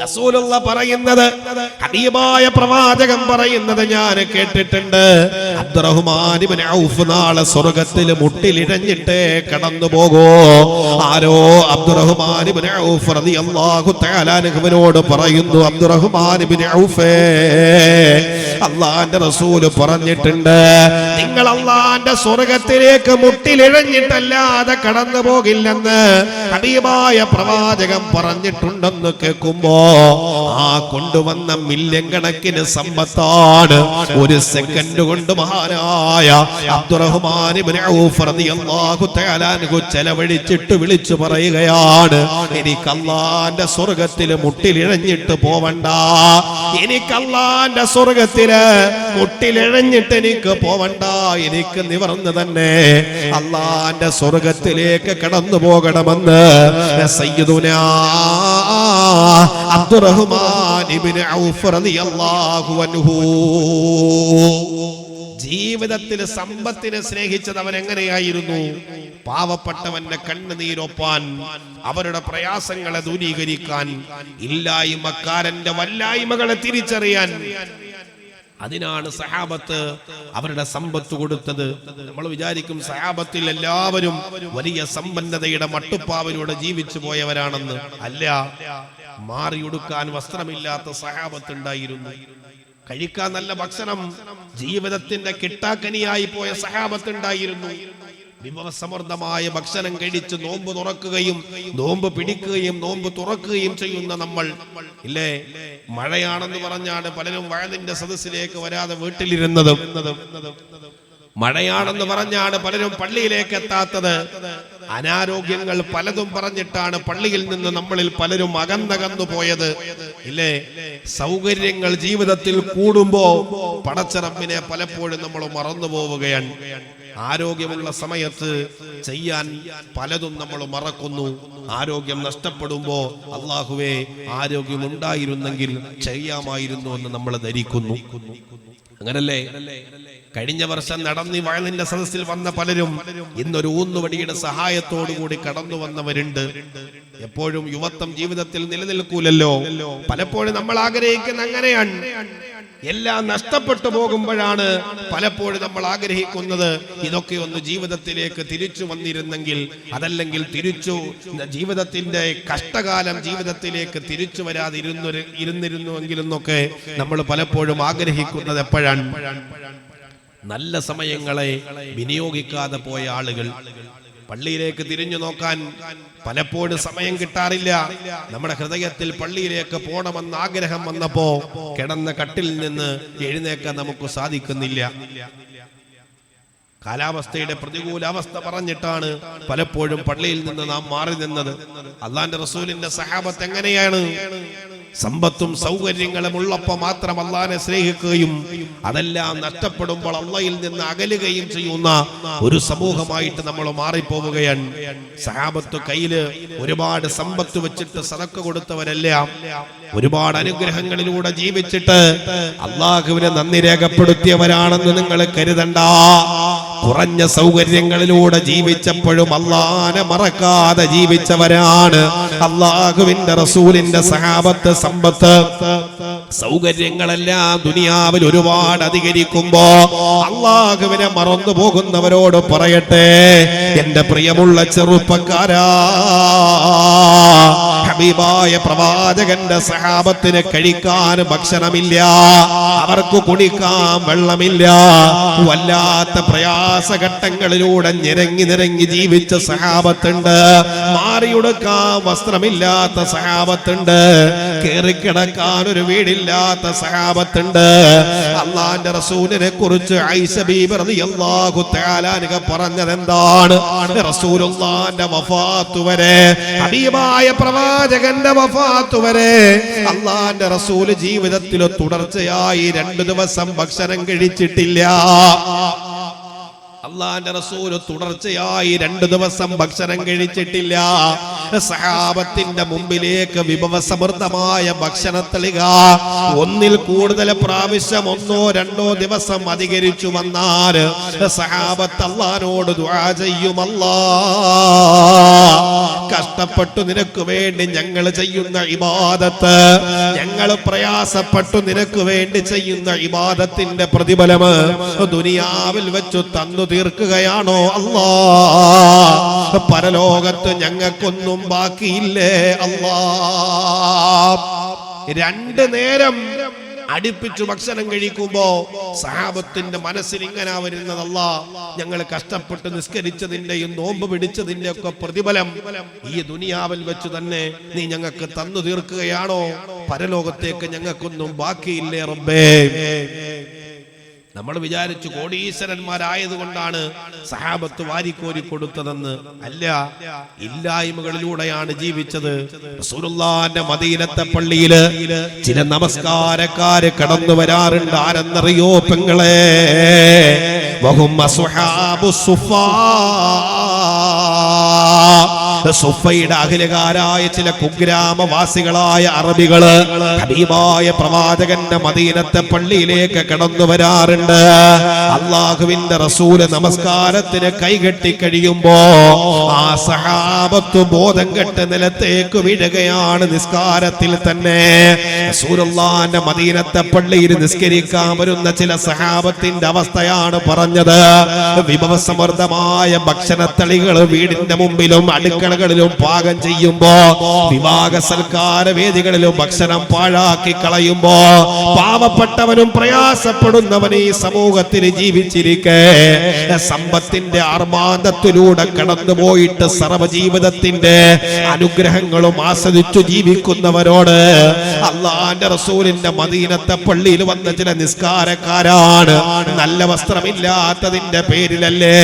S1: റസൂലുള്ളാഹി പറയുന്നത്, ഹബീബായ പ്രവാചകൻ പറയുന്നത് ഞാൻ കേട്ടിട്ടുണ്ട്. അബ്ദുറഹ്മാൻ ഇബ്നു ഔഫ് നാളെ സ്വർഗ്ഗത്തിൽ മുട്ടിലിഴഞ്ഞിട്ടേ കടന്നു പോകൂ. ആരോ അബ്ദുറഹ്മാൻ ഇബ്നു ഔഫ് റളിയല്ലാഹു തആല അൻഹുവിനോട് പറയുന്നു, അബ്ദുറഹ്മാൻ ഇബ്നു ഔഫേ, അല്ലാഹുവിന്റെ റസൂല് പറഞ്ഞിട്ടുണ്ട്, നിങ്ങൾ അല്ലാഹുവിന്റെ സ്വർഗ്ഗത്തിലേക്ക് മുട്ടിലിഴഞ്ഞിട്ടല്ലാതെ കടന്നു പോകില്ലെന്ന് ഹബീബായ പ്രവാചകൻ പറഞ്ഞിട്ടുണ്ടെന്ന് കേൾക്കുമ്പോ ആ കൊണ്ടുവന്ന മില്യൺ കണക്കിന് സമ്പത്താണ് ഒരു സെക്കൻഡ് കൊണ്ട് മഹാനായ അബ്ദുറഹ്മാൻ ഇബ്നു ഔഫ് റളിയല്ലാഹു തആല അൻഹു ചെലവഴിച്ചിട്ട് വിളിച്ചു പറയുകയാണ്, എനിക്ക് അല്ലാഹുവിന്റെ സ്വർഗ്ഗത്തിൽ മുട്ടിലിഴഞ്ഞിട്ട് പോവണ്ട, എനിക്ക് അല്ലാഹുവിന്റെ സ്വർഗ്ഗത്തിൽ മുട്ടിലിഴഞ്ഞിട്ട് എനിക്ക് പോവണ്ട, എനിക്ക് നിവർന്ന് തന്നെ അല്ലാഹുവിന്റെ സ്വർഗ്ഗത്തിലേക്ക് കടന്നു പോകണമെന്ന് സയ്യിദുനാ അബ്ദുറഹ്മാൻ ഇബ്നു ഔഫ് റളിയല്ലാഹു അൻഹു. ജീവിതത്തിൽ സമ്പത്തിനെ സ്നേഹിച്ചത് അവൻ എങ്ങനെയായിരുന്നു? പാവപ്പെട്ടവന്റെ കണ്ണുനീരൊപ്പാൻ, അവരുടെ പ്രയാസങ്ങളെ ദൂരീകരിക്കാൻ, ഇല്ലായ്മക്കാരന്റെ വല്ലായ്മകളെ തിരിച്ചറിയാൻ. അതിനാണ് സഹാബത്ത് അവരുടെ സമ്പത്ത് കൊടുത്തത്. നമ്മൾ വിചാരിക്കും സഹാബത്തിൽ എല്ലാവരും വലിയ സമ്പന്നതയുടെ മട്ടുപ്പാവിലൂടെ ജീവിച്ചു പോയവരാണെന്ന്. അല്ല, മാറിയുടുക്കാൻ വസ്ത്രമില്ലാത്ത സഹാബത്ത് ഉണ്ടായിരുന്നു. കഴിക്കാൻ നല്ല ഭക്ഷണം ജീവിതത്തിന്റെ കിട്ടാക്കനിയായി പോയ സഹാബത്ത് ഉണ്ടായിരുന്നു. വിഭവസമൃദ്ധമായ ഭക്ഷണം കഴിച്ച് നോമ്പ് തുറക്കുകയും നോമ്പ് പിടിക്കുകയും നോമ്പ് തുറക്കുകയും ചെയ്യുന്ന നമ്മൾ ഇല്ലേ? മഴയാണെന്ന് പറഞ്ഞാണ് പലരും വയലിന്റെ സദസ്സിലേക്ക് വരാതെ വീട്ടിലിരുന്നത്. മഴയാണെന്ന് പറഞ്ഞാണ് പലരും പള്ളിയിലേക്ക് എത്താത്തത്. അനാരോഗ്യങ്ങൾ പലതും പറഞ്ഞിട്ടാണ് പള്ളിയിൽ നിന്ന് നമ്മളിൽ പലരും അകന്നകന്നു പോയത്. ഇല്ലേ? സൗകര്യങ്ങൾ ജീവിതത്തിൽ കൂടുമ്പോ പടച്ചറപ്പിനെ പലപ്പോഴും നമ്മൾ മറന്നു പോവുകയാണ്. ആരോഗ്യമുള്ള സമയത്ത് ചെയ്യാൻ പലതും നമ്മൾ മറക്കുന്നു. ആരോഗ്യം നഷ്ടപ്പെടുമ്പോ അല്ലാഹുവേ ആരോഗ്യമുണ്ടായിരുന്നെങ്കിൽ ചെയ്യാമായിരുന്നു എന്ന് നമ്മൾ ധരിക്കുന്നു. അങ്ങനല്ലേ? കഴിഞ്ഞ വർഷം നടന്നി വയലിന്റെ സദസ്സിൽ വന്ന പലരും ഇന്നൊരു ഊന്നുവടിയുടെ സഹായത്തോടുകൂടി കടന്നു വന്നവരുണ്ട്. എപ്പോഴും യുവത്വം ജീവിതത്തിൽ നിലനിൽക്കൂലല്ലോ. പലപ്പോഴും നമ്മൾ ആഗ്രഹിക്കുന്ന അങ്ങനെയാണ്. എല്ലാം നഷ്ടപ്പെട്ടു പോകുമ്പോഴാണ് പലപ്പോഴും നമ്മൾ ആഗ്രഹിക്കുന്നത് ഇതൊക്കെ ഒന്ന് ജീവിതത്തിലേക്ക് തിരിച്ചു വന്നിരുന്നെങ്കിൽ, അതല്ലെങ്കിൽ തിരിച്ചു ജീവിതത്തിന്റെ കഷ്ടകാലം ജീവിതത്തിലേക്ക് തിരിച്ചു വരാതിരുന്നിരുന്നുവെങ്കിലെന്നൊക്കെ നമ്മൾ പലപ്പോഴും ആഗ്രഹിക്കുന്നത് എപ്പോഴാണ്? നല്ല സമയങ്ങളെ വിനിയോഗിക്കാതെ പോയ ആളുകൾ. പള്ളിയിലേക്ക് തിരിഞ്ഞു നോക്കാൻ പലപ്പോഴും സമയം കിട്ടാറില്ല. നമ്മുടെ ഹൃദയത്തിൽ പള്ളിയിലേക്ക് പോകണമെന്ന ആഗ്രഹം വന്നപ്പോ കിടന്ന കട്ടിൽ നിന്ന് എഴുന്നേക്കാൻ നമുക്ക് സാധിക്കുന്നില്ല. കാലാവസ്ഥയുടെ പ്രതികൂല അവസ്ഥ പറഞ്ഞിട്ടാണ് പലപ്പോഴും പള്ളിയിൽ നിന്ന് നാം മാറി നിന്നത്. അള്ളാന്റെ റസൂലിന്റെ സഹാബത്ത് എങ്ങനെയാണ്? സമ്പത്തും സൗകര്യങ്ങളും ഉള്ളപ്പോൾ മാത്രം അള്ളാനെ സ്നേഹിക്കുകയും അതെല്ലാം നഷ്ടപ്പെടുമ്പോൾ അള്ളയിൽ നിന്ന് അകലുകയും ചെയ്യുന്ന ഒരു സമൂഹമായിട്ട് നമ്മൾ മാറിപ്പോവുകയാണ്. സഹാബത്ത് കയ്യില് ഒരുപാട് സമ്പത്ത് വെച്ചിട്ട് സദക്ക കൊടുത്തവരെല്ലാം ഒരുപാട് അനുഗ്രഹങ്ങളിലൂടെ ജീവിച്ചിട്ട് അള്ളാഹുവിനെ നന്ദി രേഖപ്പെടുത്തിയവരാണെന്ന് നിങ്ങൾ കരുതണ്ട. കുറഞ്ഞ സൗകര്യങ്ങളിലൂടെ ജീവിച്ചപ്പോഴും അള്ളാനെ മറക്കാതെ ജീവിച്ചവരാണ് അള്ളാഹുവിന്റെ റസൂലിന്റെ സഹാബത്ത്. സമ്പത്ത് സൗകര്യങ്ങളെല്ലാം ദുനിയാവിൽ ഒരുപാട് അധികരിക്കുമ്പോ അള്ളാഹുവിനെ മറന്നു പോകുന്നവരോട് പറയട്ടെ, എന്റെ പ്രിയമുള്ള ചെറുപ്പക്കാരാ, ഹബീബായ പ്രവാചകന്റെ സഹാബത്തിന് കഴിക്കാൻ ഭക്ഷണമില്ല, അവർക്ക് കുടിക്കാൻ വെള്ളമില്ല. വല്ലാത്ത പ്രയാസഘട്ടങ്ങളിലൂടെ നിരങ്ങി ജീവിച്ച സഹാബത്തുണ്ട്. മാറിയുടുക്കാൻ വസ്ത്രമില്ലാത്ത സഹാബത്തുണ്ട്. കേറിക്കിടക്കാൻ ഒരു വീടില്ലാത്ത സഹാബത്തുണ്ട്. അള്ളാന്റെ റസൂലിനെ കുറിച്ച് ആയിഷ ബീബി റളിയല്ലാഹു തആല അൻഹ പറഞ്ഞത് എന്താണ്? റസൂലുള്ളാഹിന്റെ വഫാത്ത് വരെ, ഹബീബായ പ്രവാചകന്റെ വഫാത്ത് വരെ അള്ളാന്റെ റസൂൽ ജീവിതത്തിൽ തുടർച്ചയായി 2 ദിവസം ഭക്ഷണം കഴിച്ചിട്ടില്ല. അള്ളാന്റെ റസൂല് തുടർച്ചയായി 2 ദിവസം ഭക്ഷണം കഴിച്ചിട്ടില്ല. സഹാബത്തിന്റെ മുമ്പിലേക്ക് വിഭവസമൃദ്ധമായ ഭക്ഷണത്തളിക ഒന്നിൽ കൂടുതൽ പ്രാവശ്യം 1 or 2 ദിവസം അധികരിച്ചു വന്നാൽ സഹാബത്ത് അള്ളാനോട് ദുആ ചെയ്യും, അല്ലാഹ് കഷ്ടപ്പെട്ടു നിനക്ക് വേണ്ടി ഞങ്ങൾ ചെയ്യുന്ന ഇബാദത്ത്, ഞങ്ങൾ പ്രയാസപ്പെട്ടു നിനക്ക് വേണ്ടി ചെയ്യുന്ന ഇബാദത്തിന്റെ പ്രതിഫലം ദുനിയാവിൽ വെച്ചു തന്നു തീർക്കുകയാണോ അല്ലാഹ്? പരലോകത്ത് ഞങ്ങൾക്കൊന്നും ബാക്കിയില്ലേ അല്ലാഹ്? 2 നേരം അടുപ്പിച്ചു ഭക്ഷണം കഴിക്കുമ്പോ സഹാബത്തിന്റെ മനസ്സിൽ ഇങ്ങനെ വരുന്നത്, അല്ലാഹ് ഞങ്ങൾ കഷ്ടപ്പെട്ട് നിസ്കരിച്ചതിന്റെയും നോമ്പ് പിടിച്ചതിന്റെ ഒക്കെ പ്രതിഫലം ഈ ദുനിയാവിൽ വെച്ച് തന്നെ നീ ഞങ്ങൾക്ക് തന്നു തീർക്കുകയാണോ? പരലോകത്തേക്ക് ഞങ്ങൾക്കൊന്നും ബാക്കിയില്ലേ റബ്ബേ? നമ്മൾ വിചാരിച്ചു കോടീശ്വരന്മാരായതുകൊണ്ടാണ് സഹാബത്ത് വാരിക്കോരി കൊടുത്തതെന്ന്. അല്ല, ഇല്ലായ്മകളിലൂടെയാണ് ജീവിച്ചത്. റസൂലുള്ളാഹിന്റെ മദീനത്തെ പള്ളിയില് ചില നമസ്കാരക്കാര് കടന്നു വരാറുണ്ട്. ആരെന്നറിയോ പെങ്ങളെ? വഹും അസ്ഹാബു സുഫാ, സുഫയുടെ അഖിലകാരായ ചില കുഗ്രാമവാസികളായ അറബികള് ഹബീബായ പ്രവാചകന്റെ മദീനത്തെ പള്ളിയിലേക്ക് കടന്നു വരാറുണ്ട്. അള്ളാഹുവിന്റെ റസൂല് നമസ്കാരത്തിന് കൈകെട്ടി കഴിയുമ്പോ ആ സഹാബത്ത് ബോധം കെട്ട് നിലത്തേക്ക് വീഴുകയാണ് നിസ്കാരത്തിൽ തന്നെ. റസൂലുള്ളാഹിന്റെ മദീനത്തെ പള്ളിയിൽ നിസ്കരിക്കാൻ വരുന്ന ചില സഹാബത്തിന്റെ അവസ്ഥയാണ് പറഞ്ഞത്. വിഭവസമൃദ്ധമായ ഭക്ഷണത്തളികൾ വീടിന്റെ മുമ്പിലും അടുക്കള പള്ളിമുറകളിലും പാകം ചെയ്യുമ്പോ, വിവാഹ സൽക്കാര വേദികളിലും ഭക്ഷണം പാഴാക്കി കളയുമ്പോ, പാവപ്പെട്ടവനും പ്രയാസപ്പെടുന്നവൻ ഈ സമൂഹത്തിൽ ജീവിച്ചിരിക്കെ സമ്പത്തിന്റെ ആർമാദത്തിലൂടെ കടന്നുപോയിട്ട് സർവ്വജീവിതത്തിന്റെ അനുഗ്രഹങ്ങളും ആസ്വദിച്ചു ജീവിക്കുന്നവരോട് അള്ളാന്റെ റസൂലിന്റെ മദീനത്തെ പള്ളിയിൽ വന്ന ചില നിസ്കാരക്കാരാണ് നല്ല വസ്ത്രമില്ലാത്തതിന്റെ പേരിലല്ലേ,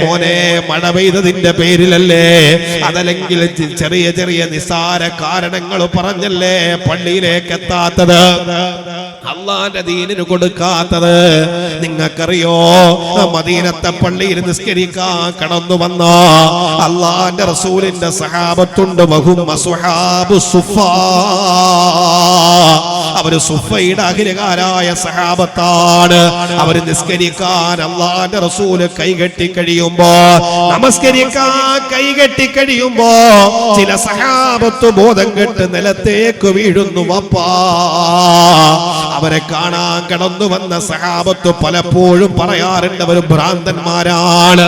S1: മോനെ മഴ പെയ്തതിന്റെ പേരിലല്ലേ, അതല്ലെങ്കിൽ ചെറിയ ചെറിയ നിസ്സാര കാരണങ്ങൾ പറഞ്ഞല്ലേ പള്ളിയിലേക്ക് എത്താത്തത്, അള്ളാന്റെ ദീനിന് കൊടുക്കാത്തത്? നിങ്ങൾക്കറിയോ, മദീനത്തെ പള്ളിയിൽ നിസ്കരിക്കാൻ കടന്നു വന്ന അള്ളാന്റെ റസൂലിന്റെ സഹാബത്തുണ്ട്. അവര് സുഫയുടെ അഖിലകാരായ സഹാബത്താണ്. അവര് നിസ്കരിക്കാൻ അള്ളാന്റെ റസൂല് കൈകെട്ടി കഴിയുമ്പോ, നമസ്കരിക്കാൻ കൈകെട്ടി കഴിയുമ്പോ ചില സഹാബത്ത് ബോധം കെട്ട് നിലത്തേക്ക് വീഴുന്നു. വപ്പാ, അവരെ കാണാൻ കടന്നു വന്ന സഹാബത്ത് പലപ്പോഴും പറയാറുണ്ട് അവർ ഭ്രാന്തന്മാരാണ്,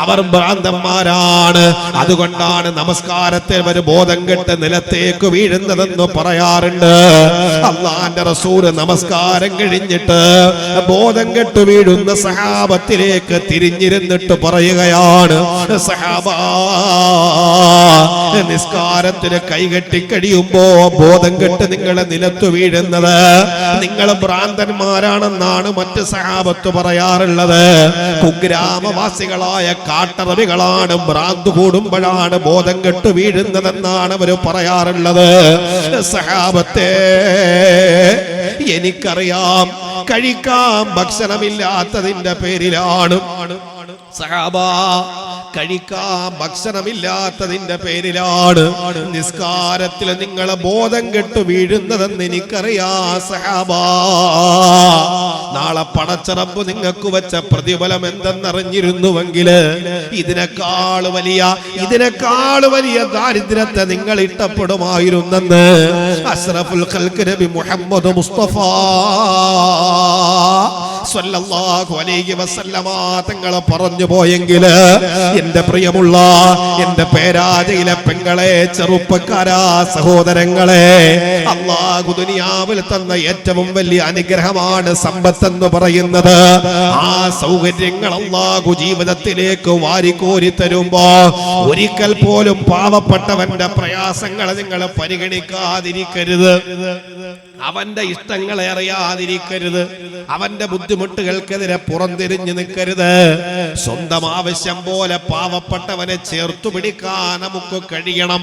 S1: അവർ ഭ്രാന്തന്മാരാണ്, അതുകൊണ്ടാണ് നമസ്കാരത്തിൽ അവർ ബോധം കെട്ട് നിലത്തേക്ക് വീഴുന്നതെന്ന് പറയാറുണ്ട്. അള്ളാന്റെ റസൂല് നമസ്കാരം കഴിഞ്ഞിട്ട് ബോധം കെട്ട് വീഴുന്ന സഹാബത്തിലേക്ക് തിരിഞ്ഞിരുന്നിട്ട് പറയുകയാണ്, സഹാബാ, നിസ്കാരത്തിന് കൈകെട്ടി കഴിയുമ്പോ ബോധം കെട്ട് നിങ്ങളെ നിലത്ത് വീഴുന്നത് നിങ്ങൾ ഭ്രാന്തന്മാരാണെന്നാണ് മറ്റ് സഹാബത്ത് പറയാറുള്ളത്. കുഗ്രാമവാസികളായ കാട്ടറബികളാണ് ഭ്രാന്ത് കൂടുമ്പോഴാണ് ബോധം കെട്ട് വീഴുന്നതെന്നാണ് അവർ പറയാറുള്ളത്. സഹാബത്തെ, എനിക്കറിയാം കഴിക്കാൻ ഭക്ഷണമില്ലാത്തതിന്റെ പേരിലാണ്, സഹാബ, കഴിക്കാൻ ഭക്ഷണമില്ലാത്തതിന്റെ പേരിലാണ് നിസ്കാരത്തിൽ നിങ്ങളെ ബോധം കെട്ട് വീഴുന്നതെന്ന് എനിക്കറിയാം സഹാബാ. നാളെ പടച്ചറബ് നിങ്ങൾക്ക് വെച്ച പ്രതിഫലം എന്തെന്നറിഞ്ഞിരുന്നുവെങ്കില് ഇതിനേക്കാൾ വലിയ ദാരിദ്ര്യത്തെ നിങ്ങൾ ഇഷ്ടപ്പെടുമായിരുന്നെന്ന് അഷ്റഫുൽ ഖൽഖ് നബി മുഹമ്മദ് മുസ്തഫ സ്വല്ലല്ലാഹു അലൈഹി വസല്ലമ തങ്ങൾ പറഞ്ഞു പോയെങ്കിൽ, എന്റെ പ്രിയമുള്ള എന്റെ പേരാജയിലെ പെങ്ങളെ, ചെറുപ്പക്കാരാ, സഹോദരങ്ങളെ, അല്ലാഹു ദുനിയാവിൽ തന്ന ഏറ്റവും വലിയ അനുഗ്രഹമാണ് സമ്പത്തെന്ന് പറയുന്നത്. ആ സൗകര്യങ്ങൾ അല്ലാഹു ജീവിതത്തിലേക്ക് വാരിക്കോരി തരുമ്പോ ഒരിക്കൽ പോലും പാവപ്പെട്ടവന്റെ പ്രയാസങ്ങളെ നിങ്ങൾ പരിഗണിക്കാതിരിക്കരുത്, അവന്റെ ഇഷ്ടങ്ങളെ അറിയാതിരിക്കരുത്, അവന്റെ ബുദ്ധിമുട്ടുകൾക്കെതിരെ പുറംതിരിഞ്ഞു നിൽക്കരുത്. സ്വന്തം ആവശ്യം പോലെ പാവപ്പെട്ടവനെ ചേർത്തു പിടിക്കാൻ നമുക്ക് കഴിയണം.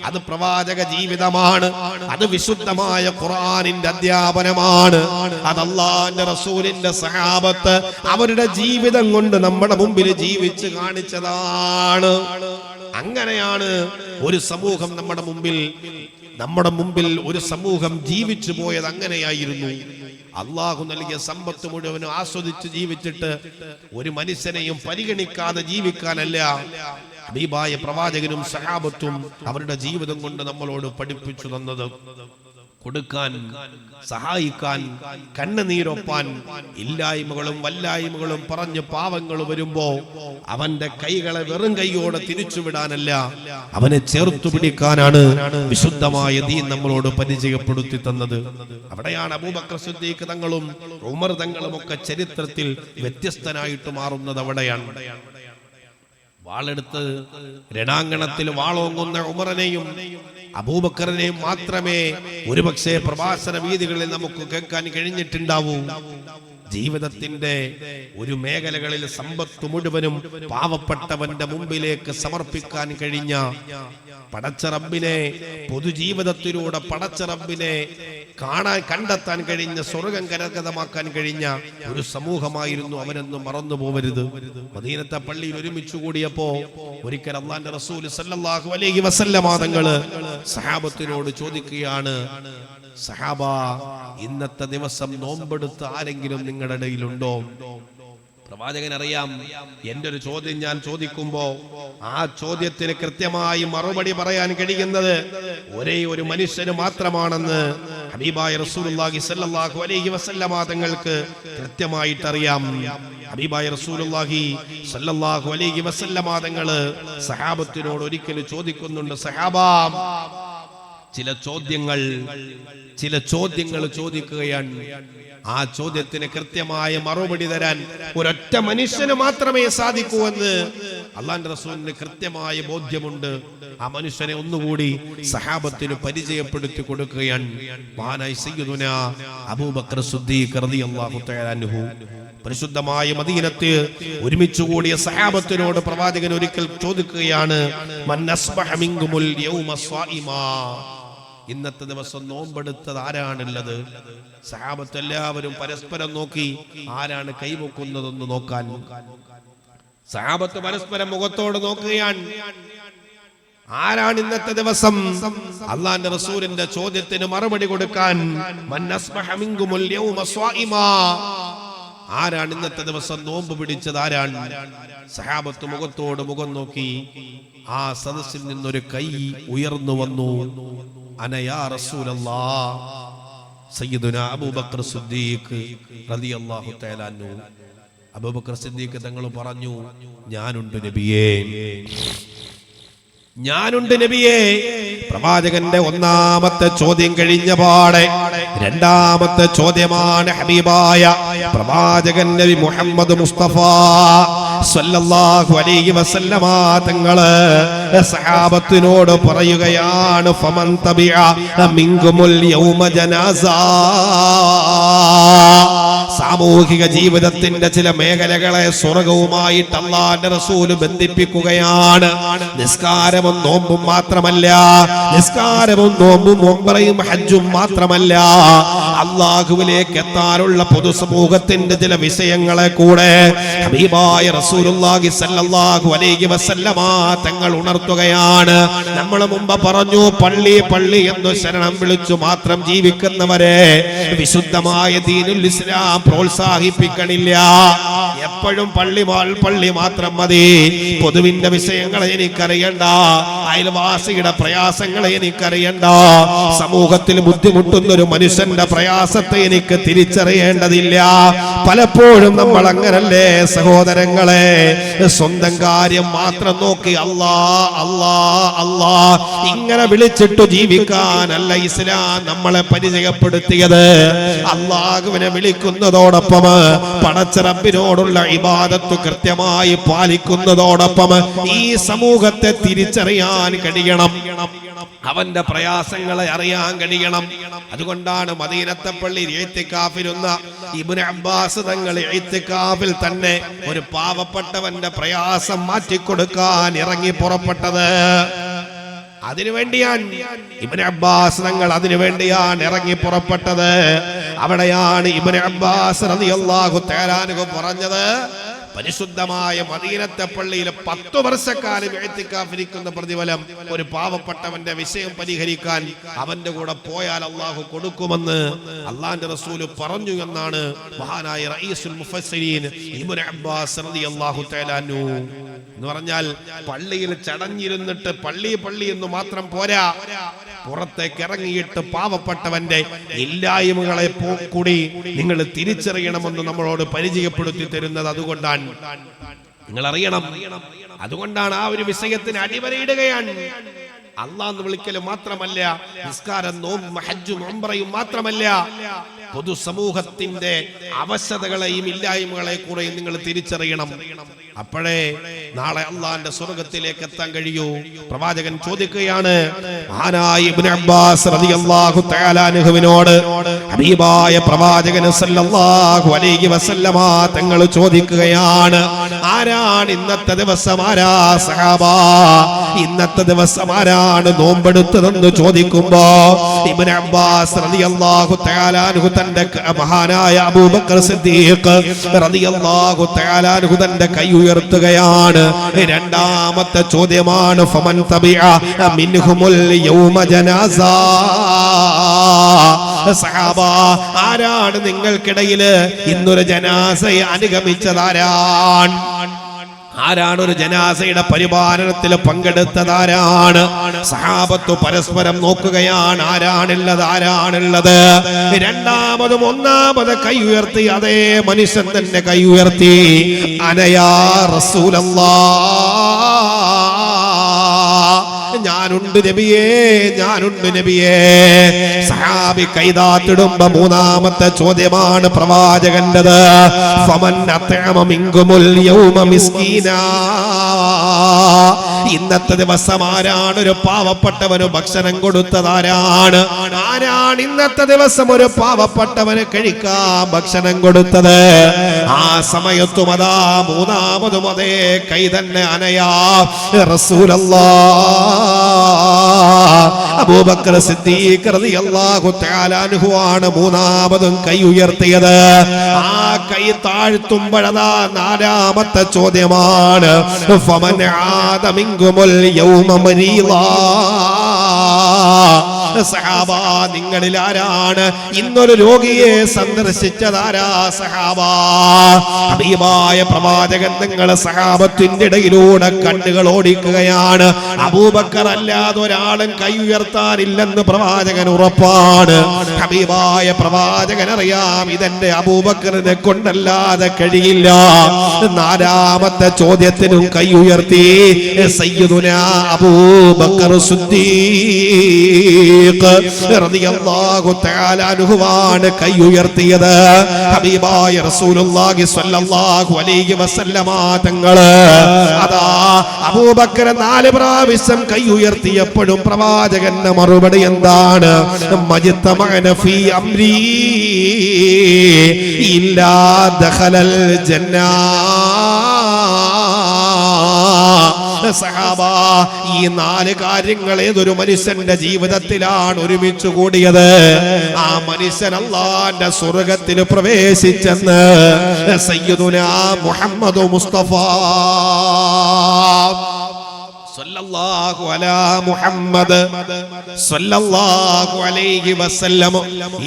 S1: അത് പ്രവാചക ജീവിതമാണ്, അത് വിശുദ്ധമായ ഖുർആനിന്റെ അധ്യാപനമാണ്, അത് അല്ലാഹുവിന്റെ റസൂലിന്റെ സഹാബത്ത് അവരുടെ ജീവിതം കൊണ്ട് നമ്മുടെ മുമ്പിൽ ജീവിച്ച് കാണിച്ചതാണ്. അങ്ങനെയാണ് ഒരു സമൂഹം നമ്മുടെ മുമ്പിൽ ഒരു സമൂഹം ജീവിച്ചു പോയത്. അങ്ങനെയായിരുന്നു. അള്ളാഹു നൽകിയ സമ്പത്ത് മുഴുവനും ആസ്വദിച്ച് ജീവിച്ചിട്ട് ഒരു മനുഷ്യനെയും പരിഗണിക്കാതെ ജീവിക്കാനല്ല ഹബീബായ പ്രവാചകനും സഹാബത്തും അവരുടെ ജീവിതം കൊണ്ട് നമ്മളോട് പഠിപ്പിച്ചു തന്നത്. കൊടുക്കാൻ, സഹായിക്കാൻ, കണ്ണുനീരൊപ്പാൻ, ഇല്ലായ്മകളും വല്ലായ്മകളും പറഞ്ഞ് പാവങ്ങൾ വരുമ്പോ അവന്റെ കൈകളെ വെറും കൈയോടെ തിരിച്ചുവിടാനല്ല, അവനെ ചേർത്തു പിടിക്കാനാണ് വിശുദ്ധമായ ദീൻ നമ്മളോട് പരിചയപ്പെടുത്തി തന്നത്. അവിടെയാണ് അബൂബക്കർ സിദ്ദീഖ് തങ്ങളും ഉമർ തങ്ങളും ഒക്കെ ചരിത്രത്തിൽ വ്യത്യസ്തനായിട്ട് മാറുന്നത്. അവിടെയാണ് വാളെടുത്ത് രണാങ്കണത്തിൽ വാളോങ്ങുന്ന ഉമറിനെയും അബൂബക്കറിനെയും മാത്രമേ ഒരുപക്ഷെ പ്രഭാഷണ വീതികളിൽ നമുക്ക് കേൾക്കാൻ കഴിഞ്ഞിട്ടുണ്ടാവൂ. ജീവിതത്തിന്റെ ഒരു മേഖലകളിൽ സമ്പത്ത് മുഴുവനും പാവപ്പെട്ടവന്റെ മുമ്പിലേക്ക് സമർപ്പിക്കാൻ കഴിഞ്ഞ പടച്ച റബ്ബിനെ, പൊതുജീവിതത്തിലൂടെ പടച്ച റബ്ബിനെ കണ്ടെത്താൻ കഴിഞ്ഞ, സ്വർഗം കരഗതമാക്കാൻ കഴിഞ്ഞ ഒരു സമൂഹമായിരുന്നു അവരെന്ന് മറന്നു പോവരുത്. മദീനത്തെ പള്ളിയിൽ ഒരുമിച്ച് കൂടിയപ്പോ ഒരിക്കൽ അല്ലാഹുവിന്റെ റസൂൽ സല്ലല്ലാഹു അലൈഹി വസല്ലമ തങ്ങള് സഹാബത്തിനോട് ചോദിക്കുകയാണ്, സഹാബ, ഇന്നത്തെ ദിവസം നോമ്പെടുത്ത് ആരെങ്കിലും നിങ്ങളുടെ ഇടയിലുണ്ടോ? പ്രവാചകൻ അറിയാം എന്റെ ഒരു ചോദ്യം ഞാൻ ചോദിക്കുമ്പോ ആ ചോദ്യത്തിന് കൃത്യമായി മറുപടി പറയാൻ കഴിയുന്നത് ഒരേ ഒരു മനുഷ്യന് മാത്രമാണെന്ന് ഹബീബായ റസൂലുള്ളാഹി സ്വല്ലല്ലാഹു അലൈഹി വസല്ലമ തങ്ങൾക്ക് കൃത്യമായിട്ട് അറിയാം. ഹബീബായ റസൂലുള്ളാഹി സ്വല്ലല്ലാഹു അലൈഹി വസല്ലമ തങ്ങൾ സഹാബത്തിനോട് ഒരിക്കൽ ചോദിക്കുന്നുണ്ട്, സഹാബാ, ചില ചോദ്യങ്ങൾ ചോദിക്കുകയാണ്. ആ ചോദ്യത്തിന് കൃത്യമായ മറുപടി തരാൻ ഒരൊറ്റ മനുഷ്യന് മാത്രമേ സാധിക്കൂ എന്ന് അള്ളാഹുവിന്റെ റസൂലിന് കൃത്യമായ ബോധ്യമുണ്ട്. ആ മനുഷ്യനെ ഒന്നുകൂടി സഹാബത്തിന് പരിചയപ്പെടുത്തി കൊടുക്കുകയാണ്. മഹാനായ സയ്യിദുനാ അബൂബക്കർ സിദ്ദീഖ് റളിയല്ലാഹു തആല അൻഹു പരിശുദ്ധമായ മദീനത്ത് ഒരുമിച്ച് കൂടിയ സഹാബത്തിനോട് പ്രവാചകൻ ഒരിക്കൽ ചോദിക്കുകയാണ്, മൻ അസ്ബഹ മിൻകുമുൽ യൗമ സ്വായിമാ, ഇന്നത്തെ ദിവസം നോമ്പെടുത്തത് ആരാണുള്ളത്? സഹാബത്ത് എല്ലാവരും പരസ്പരം നോക്കി ആരാണ് കൈവെക്കുന്നതെന്ന് നോക്കാൻ. സഹാബത്ത് പരസ്പരം മുഖത്തോട് നോക്കുകയാണ്, ആരാണ് ഇന്നത്തെ ദിവസം അള്ളാഹുവിന്റെ റസൂലിന്റെ ചോദ്യത്തിന് മറുപടി കൊടുക്കാൻ. മൻ അസ്ബഹ മിൻകുമുൽ യൗമ സ്വായിമാ, ആരാണ് ഇന്നത്തെ ദിവസം നോമ്പ് പിടിച്ചത്? ആരാണ്? സഹാബത്ത് മുഖത്തോട് മുഖം നോക്കി. ആ സദസ്സിൽ നിന്നൊരു കൈ ഉയർന്നു വന്നു. അനയാ റസൂലല്ലാഹ്, സയ്യിദുനാ അബൂബക്കർ സിദ്ദീഖ് റളിയല്ലാഹു തആല അൻഹു. അബൂബക്കർ സിദ്ദീഖ് തങ്ങൾ പറഞ്ഞു, ഞാനുണ്ട് നബിയേ, ഞാനുണ്ട് നബിയേ. പ്രവാചകന്റെ ഒന്നാമത്തെ ചോദ്യം കഴിഞ്ഞ പാടെ രണ്ടാമത്തെ ചോദ്യമാണ് ഹബീബായ പ്രവാചകൻ നബി മുഹമ്മദ് മുസ്തഫ സല്ലല്ലാഹു അലൈഹി വസല്ലമ തങ്ങള് സഹാബത്തിനോട് പറയുകയാണ്, ഫമൻ തബിഅ മിൻകുമുൽ യൗമ ജനാസാ. സാമൂഹിക ജീവിതത്തിന്റെ ചില മേഖലകളെ സ്വർഗവുമായിട്ട് അല്ലാഹുവിന്റെ റസൂൽ ബന്ധിപ്പിക്കുകയാണ്. നിസ്കാരവും നോമ്പും മാത്രമല്ല, നിസ്കാരവും നോമ്പും ഉംറയും ഹജ്ജും മാത്രമല്ല, അല്ലാഹുവിലേക്ക് എത്താനുള്ള പൊതുസമൂഹത്തിന്റെ ചില വിഷയങ്ങളെ കൂടെ ഹബീബായ റസൂലുള്ളാഹി സ്വല്ലല്ലാഹു അലൈഹി വസല്ലമ തങ്ങൾ ഉണർത്തുകയാണ്. നമ്മൾ മുമ്പ് പറഞ്ഞു, പള്ളി എന്ന് ശരണം വിളിച്ചു മാത്രം ജീവിക്കുന്നവരെ വിശുദ്ധമായ ദീനുൽ ഇസ്ലാം പ്രോത്സാഹിപ്പിക്കണില്ല. എപ്പോഴും പള്ളി മാത്രം മതി. പൊതുവിന്റെ വിഷയങ്ങളെ എനിക്കറിയണ്ട, അയൽവാസിയുടെ പ്രയാസങ്ങളെ എനിക്കറിയണ്ട, സമൂഹത്തിൽ ബുദ്ധിമുട്ടുന്ന ഒരു മനുഷ്യന്റെ പ്രയാസത്തെ എനിക്ക് തിരിച്ചറിയേണ്ടതില്ല. പലപ്പോഴും നമ്മൾ അങ്ങനല്ലേ സഹോദരങ്ങളെ, സ്വന്തം കാര്യം മാത്രം നോക്കി അല്ലാ അല്ലാ അല്ലാ ഇങ്ങനെ വിളിച്ചിട്ട് ജീവിക്കാനല്ല ഇസ്ലാം നമ്മളെ പരിചയപ്പെടുത്തിയത്. അല്ലാഹുവിനെ വിളിക്കുന്നതോടൊപ്പം പടച്ച റബ്ബിനോടുള്ള ഇബാദത്ത് കൃത്യമായി പാലിക്കുന്നതോടൊപ്പം ഈ സമൂഹത്തെ തിരിച്ചറിയാൻ കഴിയണം, അവന്റെ പ്രയാസങ്ങളെ അറിയാൻ കഴിയണം. അതുകൊണ്ടാണ് മദീനത്തെ പള്ളിയിൽ ഇഅ്തികാഫിരുന്ന ഇബ്നു അബ്ബാസ് തങ്ങൾ ഇഅ്തികാഫിൽ തന്നെ ഒരു പാവപ്പെട്ടവന്റെ പ്രയാസം മാറ്റിക്കൊടുക്കാൻ ഇറങ്ങി പുറപ്പെട്ടത്. അതിനുവേണ്ടിയാണ് ഇബ്നു അബ്ബാസ് തങ്ങൾ അതിനുവേണ്ടിയാണ് ഇറങ്ങി പുറപ്പെട്ടത്. അവിടെയാണ് ഇബ്നു അബ്ബാസ് റളിയല്ലാഹു തആല അൻഹു പറഞ്ഞത്, പരിശുദ്ധമായ മദീനത്തെ പള്ളിയിൽ 10 വർഷക്കാലം ഇഅ്തികാഫിരിക്കുന്ന പ്രതിഫലം ഒരു പാവപ്പെട്ടവന്റെ വിഷയം പരിഹരിക്കാൻ അവന്റെ കൂടെ പോയാൽ അല്ലാഹു കൊടുക്കുമെന്ന് അല്ലാഹുവിന്റെ റസൂൽ പറഞ്ഞു എന്നാണ് മഹാനായ റഈസുൽ മുഫസ്സിരീൻ ഇബ്നു അബ്ബാസ് റളിയല്ലാഹു തആല അൻഹു. എന്ന് പറഞ്ഞാൽ പള്ളിയിൽ ചടഞ്ഞിരുന്നിട്ട് പള്ളി എന്ന് മാത്രം പോരാ, പുറത്തേക്ക് ഇറങ്ങിയിട്ട് പാവപ്പെട്ടവന്റെ ഇല്ലായ്മകളെ കൂടി നിങ്ങൾ തിരിച്ചറിയണമെന്ന് നമ്മളോട് പരിചയപ്പെടുത്തി തരുന്നത് അതുകൊണ്ടാണ്. നിങ്ങൾ അറിയണം, അതുകൊണ്ടാണ് ആ ഒരു വിഷയത്തിന് അടിവരയിടുകയാണ്. അല്ലാഹു വിളിക്കലും മാത്രമല്ല, നിസ്കാരം നോമ്പും ഹജ്ജും ഉംറയും മാത്രമല്ല, പൊതുസമൂഹത്തിന്റെ അവശതകളെയും ഇല്ലായ്മകളെ കൂടെ നിങ്ങൾ തിരിച്ചറിയണം. അപ്പോഴേ നാളെ അള്ളാന്റെ സ്വർഗത്തിലേക്ക് എത്താൻ കഴിയൂ. പ്രവാചകൻ ചോദിക്കുകയാണ്, മഹാനായ ഇബ്നു അബ്ബാസ് റളിയല്ലാഹു തആല അൻഹുവിനോട് ഹബീബായ പ്രവാചകൻ സല്ലല്ലാഹു അലൈഹി വസല്ലമ തങ്ങൾ ചോദിക്കുകയാണ്, ആരാണ് ഇന്നത്തെ ദിവസം, ആരാ സഹാബാ ഇന്നത്തെ ദിവസം ആരാണ് നോമ്പെടുത്തതെന്ന് ചോദിക്കുമ്പോ ഇബ്നു അബ്ബാസ് റളിയല്ലാഹു തആല അൻഹു തന്റെ മഹാനായ അബൂബക്കർ സിദ്ദീഖ് റളിയല്ലാഹു തആല അൻഹു തന്റെ കൈ ഉയർത്തുകയാണ്. രണ്ടാമത്തെ ചോദ്യമാണ്, ഫമൻ തബിഅ മിൻഹുമുൽ യൗമ ജനാസാ. സഹാബ, ആരാണ് നിങ്ങൾക്കിടയിൽ ഇന്നൊരു ജനാസയെ അനുഗമിച്ചതാരാണ്? ആരാണ് ഒരു ജനാസയുടെ പരിപാലനത്തിൽ പങ്കെടുത്തതാരാണ്? സഹാബത്ത് പരസ്പരം നോക്കുകയാണ്, ആരാണുള്ളത്. രണ്ടാമതും ഒന്നാമത് കൈ ഉയർത്തി അതേ മനുഷ്യൻ തന്നെ കൈ ഉയർത്തി, അനയാ റസൂലല്ലാഹ്, ഞാനുണ്ട് നബിയേ, ഞാനുണ്ട് നബിയേ. സഹാബി കൈതാത്തിടുമ്പോ മൂന്നാമത്തെ ചോദ്യമാണ് പ്രവാചകന്റേത്, ഫമൻ അത്അമ മിൻകുമുൽ യൗമ മിസ്കീനാ, ഇന്നത്തെ ദിവസം ആരാണ് ഒരു പാവപ്പെട്ടവന് ഭക്ഷണം കൊടുത്തതാരാണ്? ആരാണ് ഇന്നത്തെ ദിവസം ഒരു പാവപ്പെട്ടവന് കഴിക്കാൻ ഭക്ഷണം കൊടുത്തത്? ആ സമയത്തും അതാ മൂന്നാമതും അതേ കൈ തന്നെ, അനയാ റസൂലല്ലാഹ്. അബൂബക്കർ സിദ്ദീഖ് റളിയല്ലാഹു തആല അൻഹു ആണ് മൂന്നാമതും കൈ ഉയർത്തിയത്. ആ കൈ താഴ്ത്തുമ്പോഴതാ നാലാമത്തെ ചോദ്യമാണ്, ഫമൻ ആദ മിൻകുമുൽ യൗമ മരീളാ, സഹാബ നിങ്ങളിൽ ആരാണ് ഇന്നൊരു രോഗിയെ സന്ദർശിച്ചതാരാ? സഹാബ. ഹബീബായ പ്രവാചകൻ നിങ്ങളെ സഹാബത്തിന്റെ ഇടയിലൂടെ കണ്ണുകൾ ഓടിക്കുകയാണ്. അബൂബക്കർ അല്ലാതെ ഒരാളും കൈ ഉയർത്താനില്ലെന്ന് പ്രവാചകൻ ഉറപ്പാണ്. ഹബീബായ പ്രവാചകൻ അറിയാം, ഇതെന്റെ അബൂബക്കറിനെ കൊണ്ടല്ലാതെ കഴിയില്ല. നാലാമത്തെ ചോദ്യത്തിനും കൈ ഉയർത്തി സയ്യിദുനാ അബൂബക്കർ സിദ്ദീഖ് റളിയല്ലാഹു തആല അൻഹുവാണ് കൈ ഉയർത്തിയത്. ഹബീബായ റസൂലുള്ളാഹി സ്വല്ലല്ലാഹു അലൈഹി വസല്ലമ തങ്ങള് അതാ അബൂബക്കർ 4 പ്രാവശ്യം കൈ ഉയർത്തിയപ്പോഴും പ്രവാചകന്റെ മറുപടി എന്താണ്? മജ്തമഅന ഫീ അംരീ ഇല്ലാ ദഖലൽ ജന്നാ. സഹാബ, ഈ 4 കാര്യങ്ങൾ ഏതൊരു മനുഷ്യന്റെ ജീവിതത്തിലാണ് ഒരുമിച്ച് കൂടിയത്, ആ മനുഷ്യൻ അല്ലാഹുവിന്റെ സ്വർഗ്ഗത്തിൽ പ്രവേശിച്ചെന്ന് സയ്യിദുനാ മുഹമ്മദ് മുസ്തഫ സല്ലല്ലാഹു അലാ മുഹമ്മദ് സല്ലല്ലാഹു അലൈഹി വസല്ലം.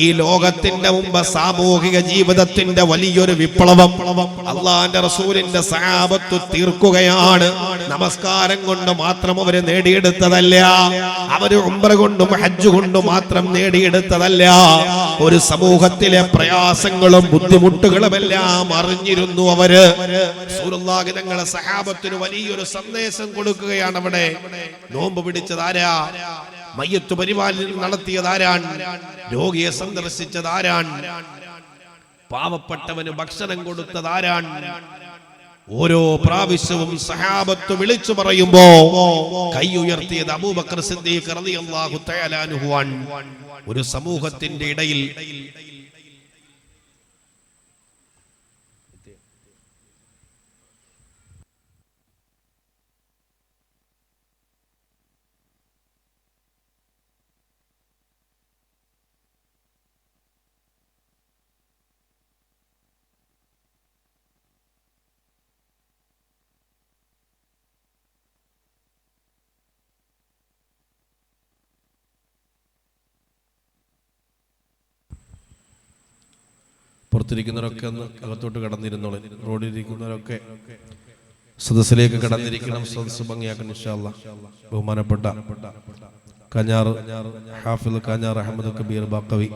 S1: ഈ ലോകത്തിന്റെ മുമ്പ് സാമൂഹിക ജീവിതത്തിന്റെ വലിയൊരു വിപ്ലവം അല്ലാഹുവിന്റെ റസൂലിന്റെ സഹാബത്ത് തീർക്കുകയാണ്. നമസ്കാരം കൊണ്ട് മാത്രം അവര് നേടിയെടുത്തതല്ല, അവര് ഉംറ കൊണ്ടും ഹജ്ജ് കൊണ്ടും മാത്രം നേടിയെടുത്തതല്ല. ഒരു സമൂഹത്തിലെ പ്രയാസങ്ങളും ബുദ്ധിമുട്ടുകളും എല്ലാം അറിഞ്ഞിരുന്നു അവര്. റസൂലുള്ളാഹി തങ്ങളുടെ സഹാബത്തിന് വലിയൊരു സന്ദേശം കൊടുക്കുകയാണ്. അവിടെ നോമ്പ് പിടിച്ചതാരാ? മയ്യത്ത് പരിപാലനം നടത്തിയതാരാണ്? രോഗിയെ സന്ദർശിച്ചതാരാണ്? പാവപ്പെട്ടവന് ഭക്ഷണം കൊടുത്തതാരാണ്? ഓരോ പ്രാവശ്യവും സഹാബത്ത് വിളിച്ചു പറയുമ്പോ കൈ ഉയർത്തിയത് അബൂബക്കർ സിദ്ദീഖ് റളിയല്ലാഹു തആല അൻഹു ആണ്. ഒരു സമൂഹത്തിന്റെ ഇടയിൽ പുറത്തിരിക്കുന്നവരൊക്കെ ഒന്ന് അകത്തോട്ട് കടന്നിരുന്നോളെ. റോഡിലിരിക്കുന്നവരൊക്കെ സദസ്സിലേക്ക് കടന്നിരിക്കണം. സദസ്സ് ഭംഗിയാക്കണം ഇൻഷാ അല്ലാഹ്. ബഹുമാനപ്പെട്ട കാഞ്ഞാർ ഹാഫിദ് കാഞ്ഞാർ അഹമ്മദ് കബീർ ബാക്കവി